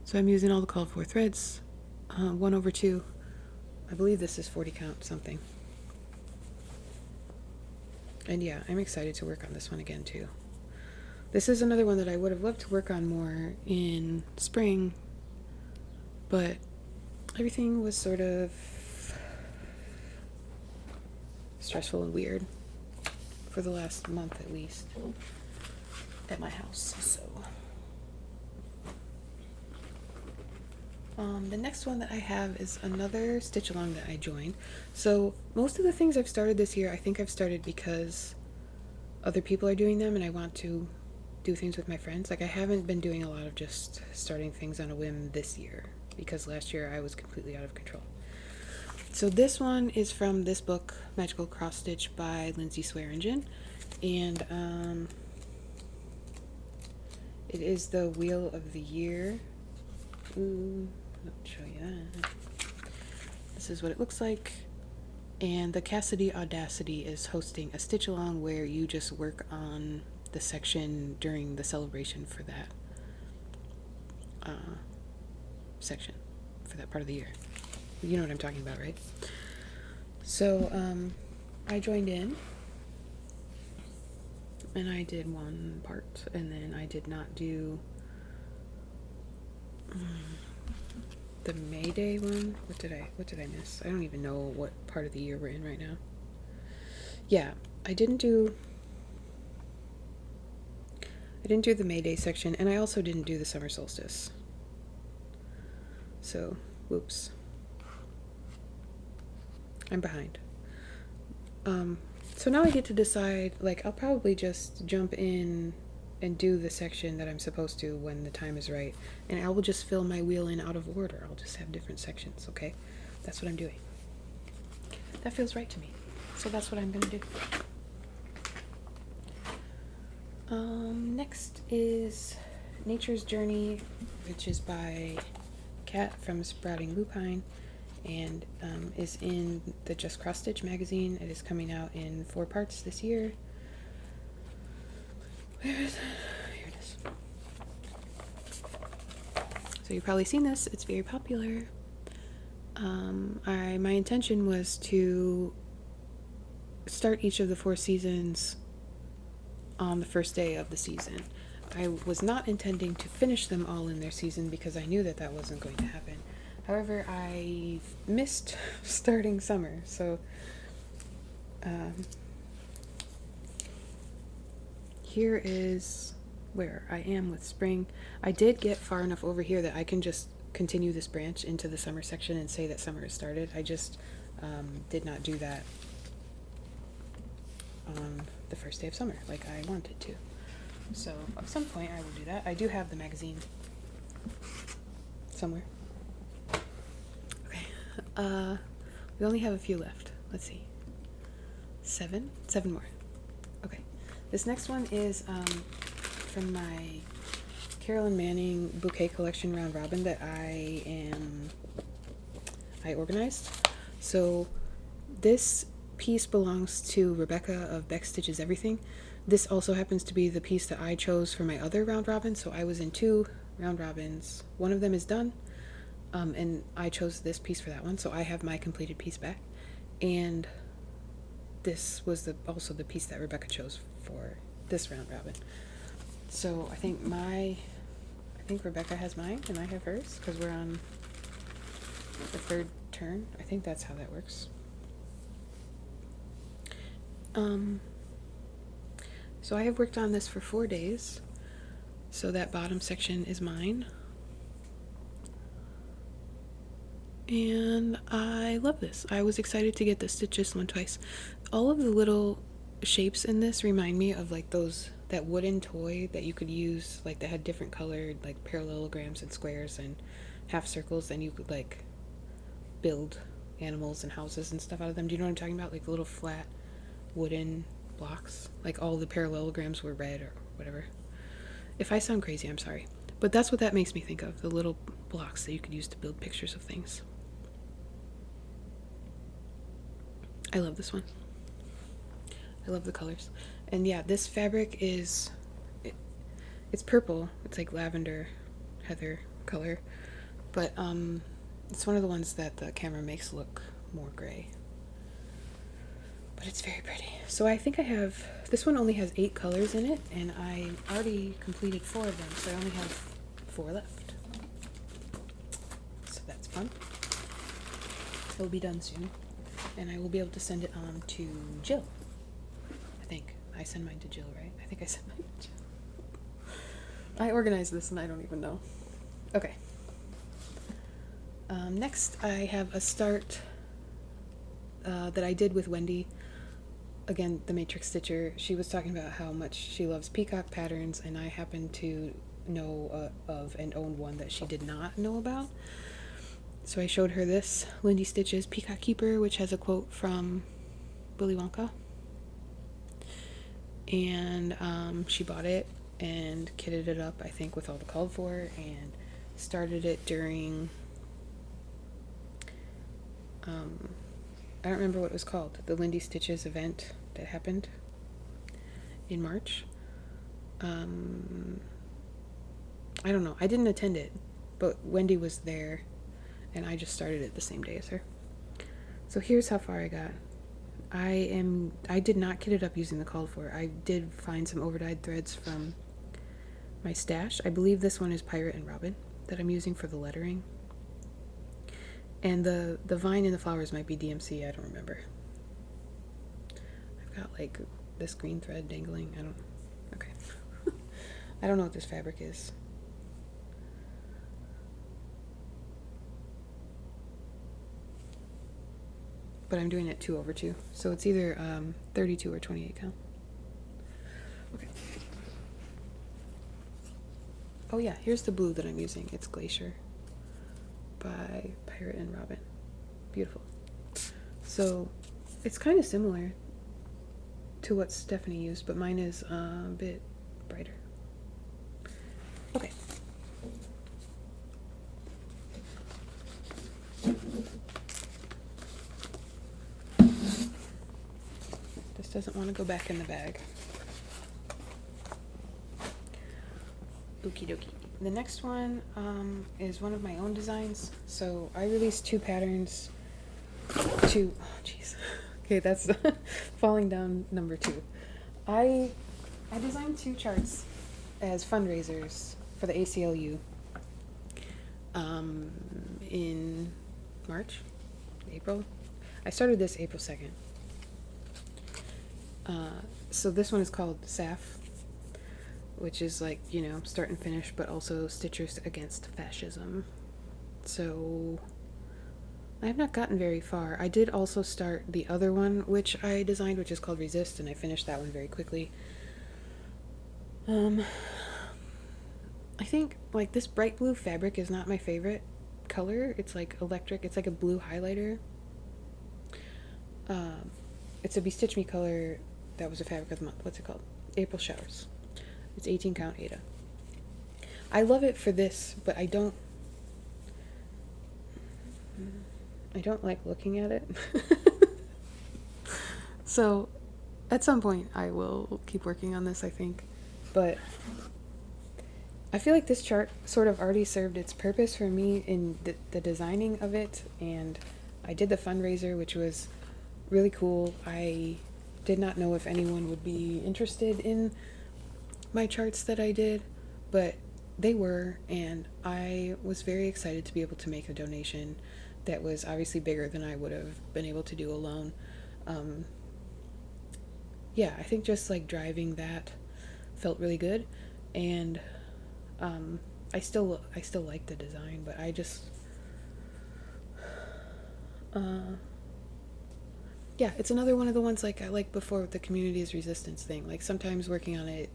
So I'm using all the called for threads, 1/2. I believe this is 40 count something. And yeah, I'm excited to work on this one again too. This is another one that I would have loved to work on more in spring, but everything was sort of stressful and weird for the last month at least at my house. So the next one that I have is another stitch along that I joined. So most of the things I've started this year, I think I've started because other people are doing them and I want to do things with my friends. Like, I haven't been doing a lot of just starting things on a whim this year because last year I was completely out of control. So this one is from this book, Magical Cross Stitch by Lindsay Swearingen, and it is the Wheel of the Year. Ooh, I'll show you that. This is what it looks like. And the Cassidy Audacity is hosting a stitch along where you just work on the section during the celebration for that section, for that part of the year. You know what I'm talking about, right? So I joined in and I did one part, and then I did not do the May Day one. What did I miss? I don't even know what part of the year we're in right now. Yeah, I didn't do the May Day section, and I also didn't do the summer solstice. So, whoops. I'm behind. So now I get to decide, like, I'll probably just jump in and do the section that I'm supposed to when the time is right, and I will just fill my wheel in out of order. I'll just have different sections, okay? That's what I'm doing. That feels right to me. So that's what I'm gonna do. Next is Nature's Journey, which is by Kat from Sprouting Lupine, and is in the Just Cross Stitch magazine. It is coming out in 4 parts this year. Where is it? Here it is. So you've probably seen this. It's very popular. My intention was to start each of the 4 seasons on the first day of the season. I was not intending to finish them all in their season because I knew that wasn't going to happen. However, I missed starting summer, so here is where I am with spring. I did get far enough over here that I can just continue this branch into the summer section and say that summer has started. I just did not do that on the first day of summer like I wanted to. So at some point I will do that. I do have the magazine somewhere. Okay. We only have a few left. Let's see. 7 more. Okay. This next one is from my Carolyn Manning Bouquet collection round robin that I organized. So this piece belongs to Rebecca of Beck Stitches Everything. This also happens to be the piece that I chose for my other round robin, so I was in 2 round robins. One of them is done, and I chose this piece for that one, so I have my completed piece back. And this was also the piece that Rebecca chose for this round robin. So I think Rebecca has mine and I have hers because we're on the 3rd turn. I think that's how that works. So I have worked on this for 4 days. So that bottom section is mine. And I love this. I was excited to get to stitch this one twice. All of the little shapes in this remind me of like that wooden toy that you could use, like that had different colored like parallelograms and squares and half circles, and you could like build animals and houses and stuff out of them. Do you know what I'm talking about? Like the little flat wooden blocks. Like all the parallelograms were red or whatever. If I sound crazy, I'm sorry. But that's what that makes me think of, the little blocks that you could use to build pictures of things. I love this one. I love the colors. And yeah, this fabric it's purple. It's like lavender, heather color. But it's one of the ones that the camera makes look more gray. but it's very pretty. So I think I have, this one only has 8 colors in it, and I already completed 4 of them, so I only have 4 left. So that's fun. It'll be done soon, and I will be able to send it on to Jill. I think. I send mine to Jill, right? I think I send mine to Jill. I organized this and I don't even know. Okay. Next, I have a start that I did with Wendy. Again, the Matrix Stitcher. She was talking about how much she loves peacock patterns, and I happen to know of and own one that she did not know about. So I showed her this Lindy Stitches Peacock Keeper, which has a quote from Willy Wonka. And she bought it and kitted it up, I think, with all the called for, and started it during I don't remember what it was called, the Lindy Stitches event that happened in March. I don't know, I didn't attend it, but Wendy was there, and I just started it the same day as her. So here's how far I got. I did not kit it up using the called for. I did find some overdyed threads from my stash. I believe this one is Pirate and Robin that I'm using for the lettering. And the vine and the flowers might be DMC, I don't remember. I've got like this green thread dangling. Okay. I don't know what this fabric is. But I'm doing it 2/2, so it's either 32 or 28 count. Okay. Oh yeah, here's the blue that I'm using. It's Glacier by Pirate and Robin. Beautiful. So it's kind of similar to what Stephanie used, but mine is a bit brighter. Okay. This doesn't want to go back in the bag. Okie dokie. The next one is one of my own designs. So I released 2 patterns. Oh jeez. Okay, that's falling down number 2. I designed 2 charts as fundraisers for the ACLU in March, April. I started this April 2nd. So this one is called SAF, which is like, you know, start and finish, but also Stitchers Against Fascism. So I have not gotten very far. I did also start the other one, which I designed, which is called Resist, and I finished that one very quickly. I think like this bright blue fabric is not my favorite color. It's like electric. It's like a blue highlighter. It's a Bestitch Me color that was a fabric of the month. What's it called? April Showers. It's 18 count Ada. I love it for this, but I don't like looking at it. So at some point I will keep working on this, I think. But I feel like this chart sort of already served its purpose for me in the designing of it, and I did the fundraiser, which was really cool. I did not know if anyone would be interested in my charts that I did, but they were, and I was very excited to be able to make a donation that was obviously bigger than I would have been able to do alone. Yeah, I think just like driving that felt really good, and I still like the design, but I just yeah, it's another one of the ones like I like before with the community's resistance thing. Like sometimes working on it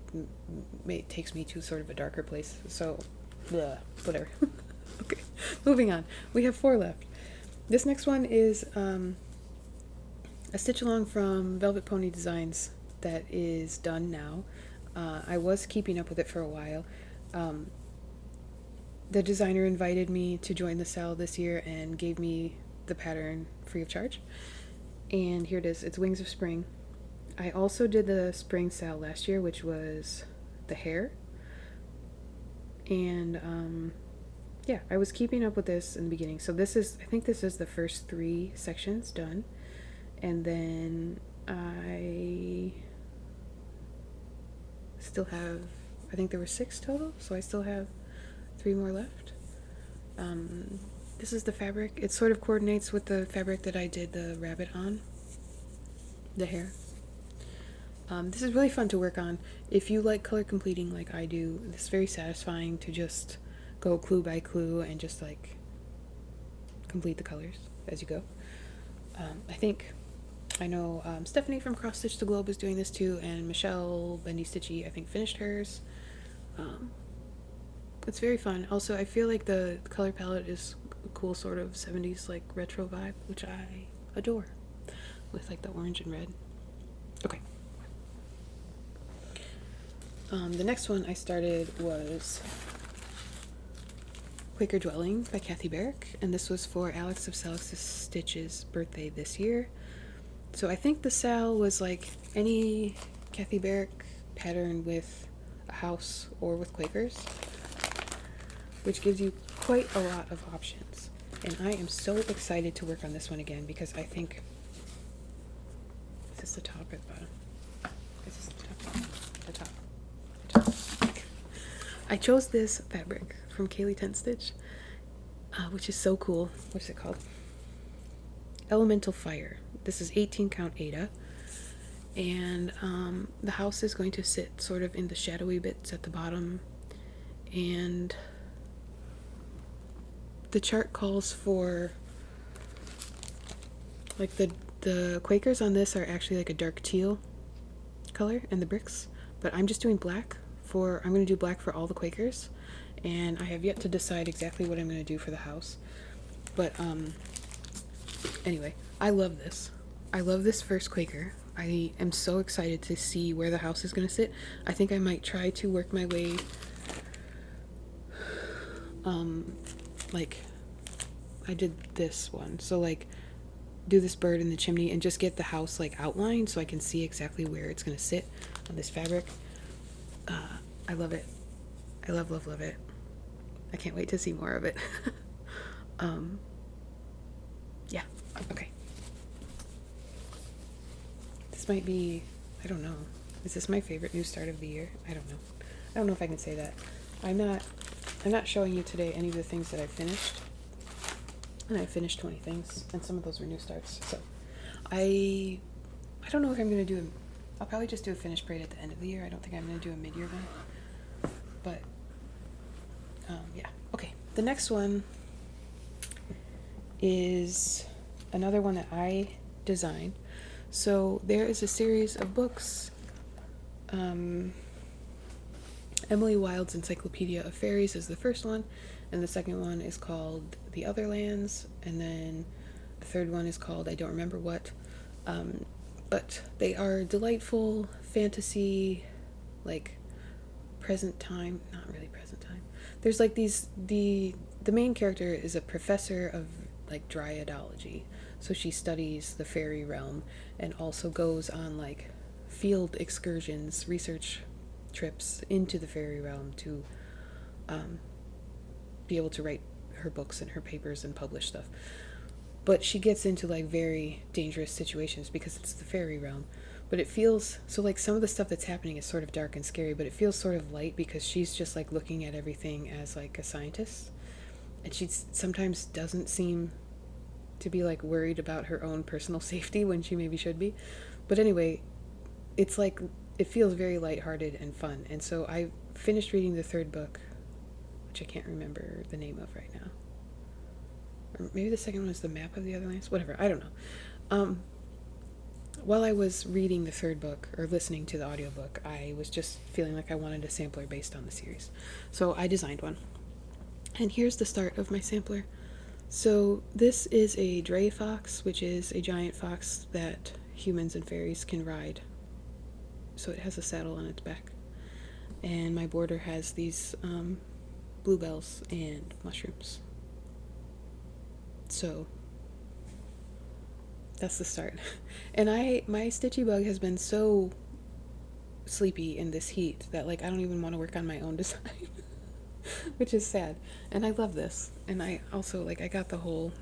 takes me to sort of a darker place. So, blah, whatever. Okay, moving on. We have 4 left. This next one is a stitch along from Velvet Pony Designs that is done now. I was keeping up with it for a while. The designer invited me to join the sale this year and gave me the pattern free of charge. And here it is. It's Wings of Spring. I also did the spring sale last year, which was the hair. And yeah, I was keeping up with this in the beginning. So I think this is the first 3 sections done. And then I still have, I think there were 6 total, so I still have 3 more left. This is the fabric. It sort of coordinates with the fabric that I did the rabbit on, the hair. This is really fun to work on. If you like color completing like I do, it's very satisfying to just go clue by clue and just like complete the colors as you go. I know Stephanie from Cross Stitch the Globe is doing this too, and Michelle Bendy Stitchy I think finished hers. It's very fun. Also, I feel like the color palette is a cool sort of 70s like retro vibe, which I adore, with like the orange and red. Okay. The next one I started was Quaker Dwelling by Kathy Barrick, and this was for Alex of Salix's Stitches' birthday this year. So I think the Sal was like any Kathy Barrick pattern with a house or with Quakers, which gives you quite a lot of options. And I am so excited to work on this one again because I think, is this the top or the bottom? Is this the top? The top. The top. I chose this fabric from Kaylee Tent Stitch, which is so cool. What is it called? Elemental Fire. This is 18 count Ada, and the house is going to sit sort of in the shadowy bits at the bottom, and the chart calls for like the Quakers on this are actually like a dark teal color, and the bricks, but I'm just doing black for, I'm going to do black for all the Quakers, and I have yet to decide exactly what I'm going to do for the house. But anyway, I love this. I love this first Quaker. I am so excited to see where the house is going to sit. I think I might try to work my way like I did this one. So like do this bird in the chimney and just get the house like outlined so I can see exactly where it's going to sit on this fabric. I love it. I love, love, love it. I can't wait to see more of it. Yeah, okay. This might be, I don't know. Is this my favorite new start of the year? I don't know. I don't know if I can say that. I'm not showing you today any of the things that I finished. And I finished 20 things, and some of those were new starts. So I don't know if I'm going to do I'll probably just do a finished braid at the end of the year. I don't think I'm going to do a mid-year one. But yeah. Okay. The next one is another one that I designed. So there is a series of books. Emily Wilde's Encyclopedia of Fairies is the first one, and the second one is called The Other Lands, and then the third one is called I don't remember what. But they are delightful fantasy, like present time, not really present time. There's like these, the main character is a professor of like dryadology, so she studies the fairy realm and also goes on like field excursions, research trips into the fairy realm to be able to write her books and her papers and publish stuff. But she gets into like very dangerous situations because it's the fairy realm. But it feels, so like some of the stuff that's happening is sort of dark and scary, but it feels sort of light because she's just like looking at everything as like a scientist. And she sometimes doesn't seem to be like worried about her own personal safety when she maybe should be. But anyway, it's like, it feels very lighthearted and fun. And so I finished reading the third book, which I can't remember the name of right now. Or maybe the second one is The Map of the Other Lands. Whatever, I don't know. While I was reading the third book, or listening to the audiobook, I was just feeling like I wanted a sampler based on the series. So I designed one. And here's the start of my sampler. So this is a Dray fox, which is a giant fox that humans and fairies can ride. So it has a saddle on its back. And my border has these bluebells and mushrooms. So that's the start. And my stitchy bug has been so sleepy in this heat that like I don't even want to work on my own design. Which is sad. And I love this. And I also like I got the whole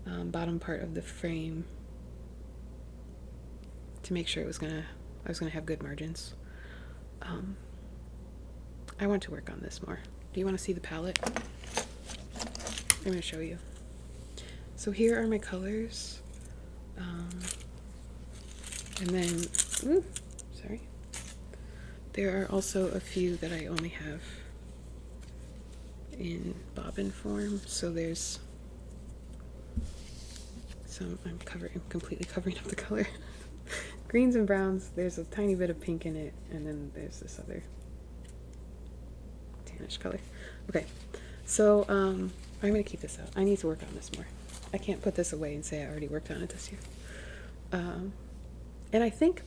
bottom part of the frame to make sure I was gonna have good margins. I want to work on this more. Do you want to see the palette? I'm going to show you. So here are my colors. And then, sorry. There are also a few that I only have in bobbin form. So there's some, I'm completely covering up the color. Greens and browns, there's a tiny bit of pink in it, and then there's this other tannish color. Okay, so I'm going to keep this out. I need to work on this more. I can't put this away and say I already worked on it this year. And I think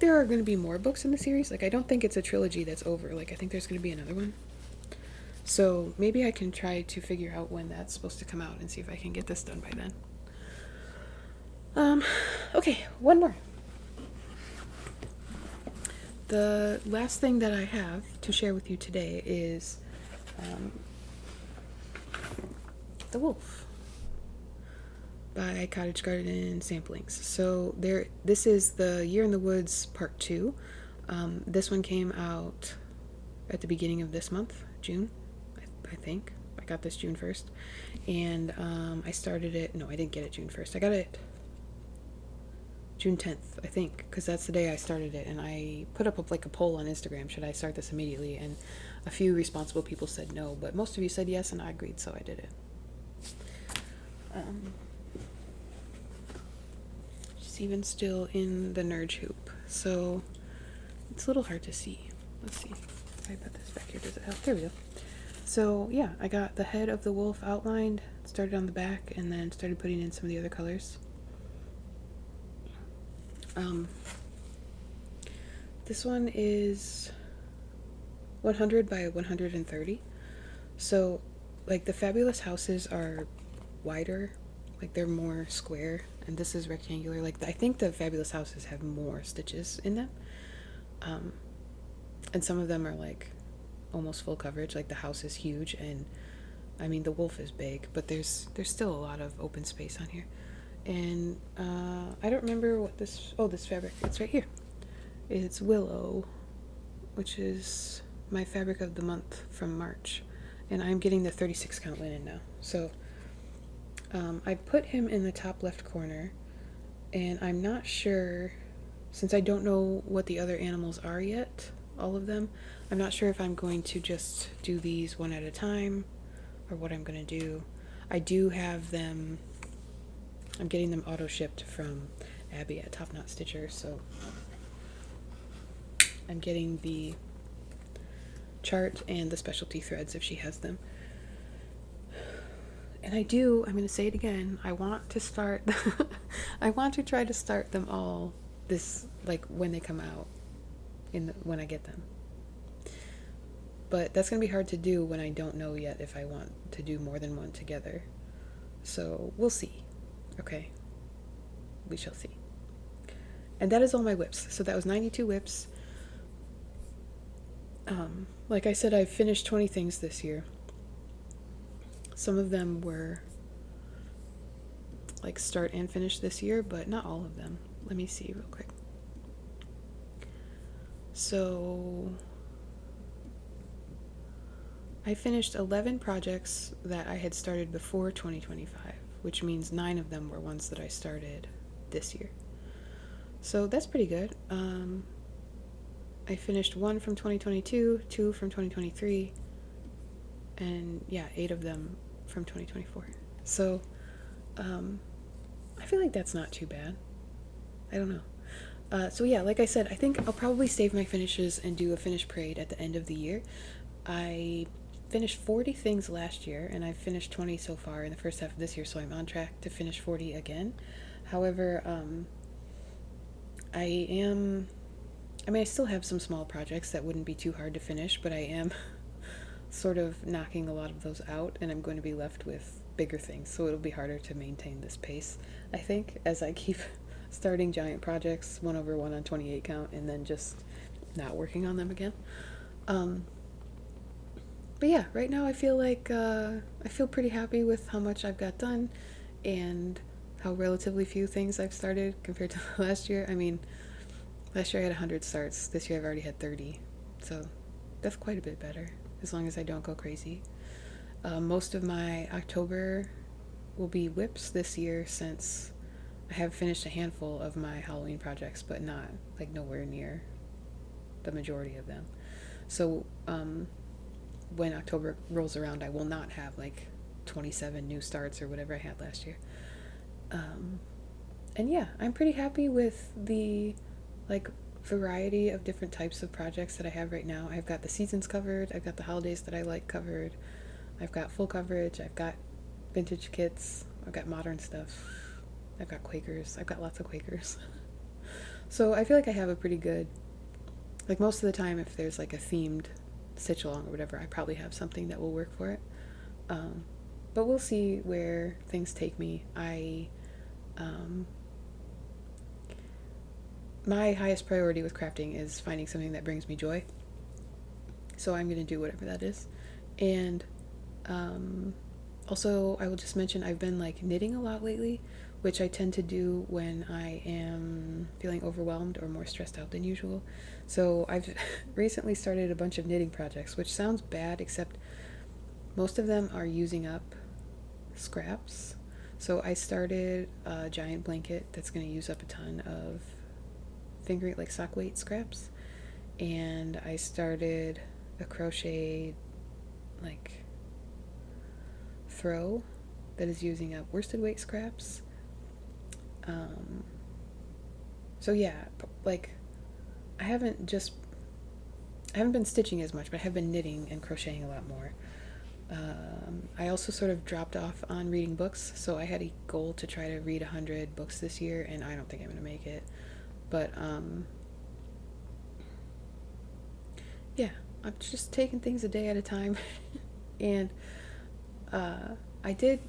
there are going to be more books in the series. Like, I don't think it's a trilogy that's over. Like, I think there's going to be another one. So maybe I can try to figure out when that's supposed to come out and see if I can get this done by then. Okay, one more. The last thing that I have to share with you today is The Wolf by Cottage Garden Samplings. So this is the Year in the Woods Part 2. This one came out at the beginning of this month, June, I think. I got this June 1st. And I started it, no, I didn't get it June 1st. I got it June 10th, I think, because that's the day I started it, and I put up like a poll on Instagram, should I start this immediately, and a few responsible people said no, but most of you said yes, and I agreed, so I did it. She's even still in the Nurge hoop, so it's a little hard to see. Let's see, if I put this back here, does it help? There we go. So yeah, I got the head of the wolf outlined, started on the back, and then started putting in some of the other colors. This one is 100 by 130. So, like, the Fabulous Houses are wider, like they're more square, and this is rectangular. Like, I think the Fabulous Houses have more stitches in them. And some of them are like almost full coverage, like the house is huge, and I mean the wolf is big, but there's still a lot of open space on here. And I don't remember what this fabric, it's right here. It's Willow, which is my fabric of the month from March, and I'm getting the 36 count linen now. So I put him in the top left corner, and I'm not sure, since I don't know what the other animals are yet, all of them, I'm not sure if I'm going to just do these one at a time or what I'm going to do. I do have them, I'm getting them auto shipped from Abby at Top Knot Stitcher, so I'm getting the chart and the specialty threads if she has them. And I'm going to say it again, I want to start, I want to try to start them all this, like, when they come out, when I get them. But that's going to be hard to do when I don't know yet if I want to do more than one together. So we'll see. Okay, we shall see. And that is all my whips. So that was 92 whips. Like I said, I've finished 20 things this year. Some of them were like start and finish this year, but not all of them. Let me see real quick. So I finished 11 projects that I had started before 2025, which means 9 of them were ones that I started this year. So that's pretty good. I finished 1 from 2022, 2 from 2023, and yeah, 8 of them from 2024. So I feel like that's not too bad. I don't know. So yeah, like I said, I think I'll probably save my finishes and do a finish parade at the end of the year. I finished 40 things last year, and I've finished 20 so far in the first half of this year, so I'm on track to finish 40 again. However, I still have some small projects that wouldn't be too hard to finish, but I am sort of knocking a lot of those out, and I'm going to be left with bigger things, so it'll be harder to maintain this pace, I think, as I keep starting giant projects, 1 over 1 on 28 count, and then just not working on them again. But yeah, right now I feel like I feel pretty happy with how much I've got done, and how relatively few things I've started compared to last year. I mean, last year I had 100 starts. This year I've already had 30. So that's quite a bit better, as long as I don't go crazy. Most of my October will be whips this year, since I have finished a handful of my Halloween projects, but not, like, nowhere near the majority of them. So when October rolls around, I will not have like 27 new starts or whatever I had last year. And yeah, I'm pretty happy with the like variety of different types of projects that I have right now. I've got the seasons covered, I've got the holidays that I like covered, I've got full coverage, I've got vintage kits, I've got modern stuff, I've got Quakers, I've got lots of Quakers. So I feel like I have a pretty good, like, most of the time if there's like a themed stitch along or whatever, I probably have something that will work for it. But we'll see where things take me. My highest priority with crafting is finding something that brings me joy. So I'm going to do whatever that is. And also, I will just mention I've been like knitting a lot lately, which I tend to do when I am feeling overwhelmed or more stressed out than usual. So I've recently started a bunch of knitting projects, which sounds bad, except most of them are using up scraps. So I started a giant blanket that's going to use up a ton of like sock weight scraps, and I started a crochet like throw that is using up worsted weight scraps. So yeah, like I haven't been stitching as much, but I have been knitting and crocheting a lot more. I also sort of dropped off on reading books, so I had a goal to try to read 100 books this year, and I don't think I'm going to make it. But yeah, I'm just taking things a day at a time. And I did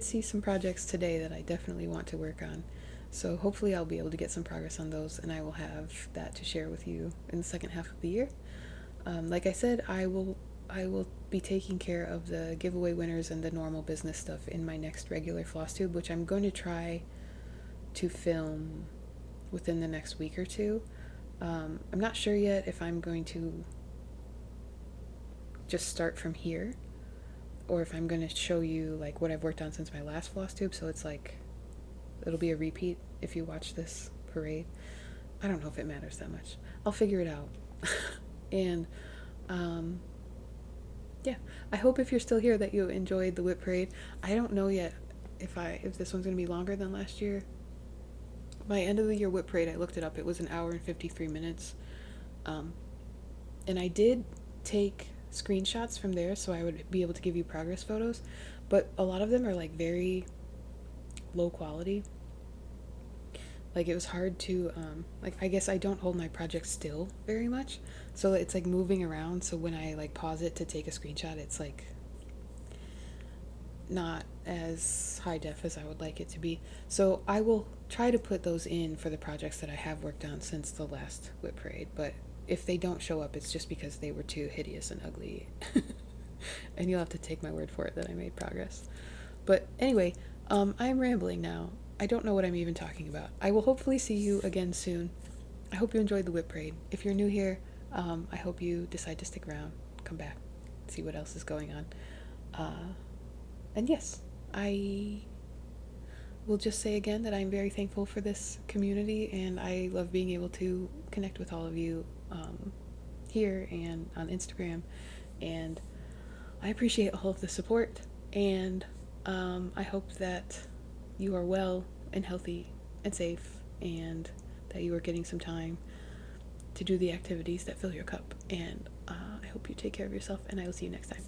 see some projects today that I definitely want to work on. So hopefully I'll be able to get some progress on those, and I will have that to share with you in the second half of the year. Like I said, I will be taking care of the giveaway winners and the normal business stuff in my next regular Flosstube, which I'm going to try to film within the next week or two. I'm not sure yet if I'm going to just start from here, or if I'm going to show you like what I've worked on since my last Flosstube, so it's like it'll be a repeat if you watch this parade. I don't know if it matters that much. I'll figure it out. And yeah, I hope if you're still here that you enjoyed the whip parade. I don't know yet if this one's going to be longer than last year. My end of the year whip parade, I looked it up, it was 1 hour and 53 minutes. And I did take screenshots from there so I would be able to give you progress photos, but a lot of them are like very low quality. Like it was hard to like, I guess I don't hold my project still very much, so it's like moving around, so when I like pause it to take a screenshot, it's like not as high def as I would like it to be. So I will try to put those in for the projects that I have worked on since the last whip parade, but if they don't show up, it's just because they were too hideous and ugly. And you'll have to take my word for it that I made progress. But anyway, I'm rambling now. I don't know what I'm even talking about. I will hopefully see you again soon. I hope you enjoyed the whip parade. If you're new here, I hope you decide to stick around, come back, see what else is going on. And yes, I will just say again that I'm very thankful for this community, and I love being able to connect with all of you here and on Instagram, and I appreciate all of the support, and I hope that you are well and healthy and safe, and that you are getting some time to do the activities that fill your cup, and I hope you take care of yourself, and I will see you next time.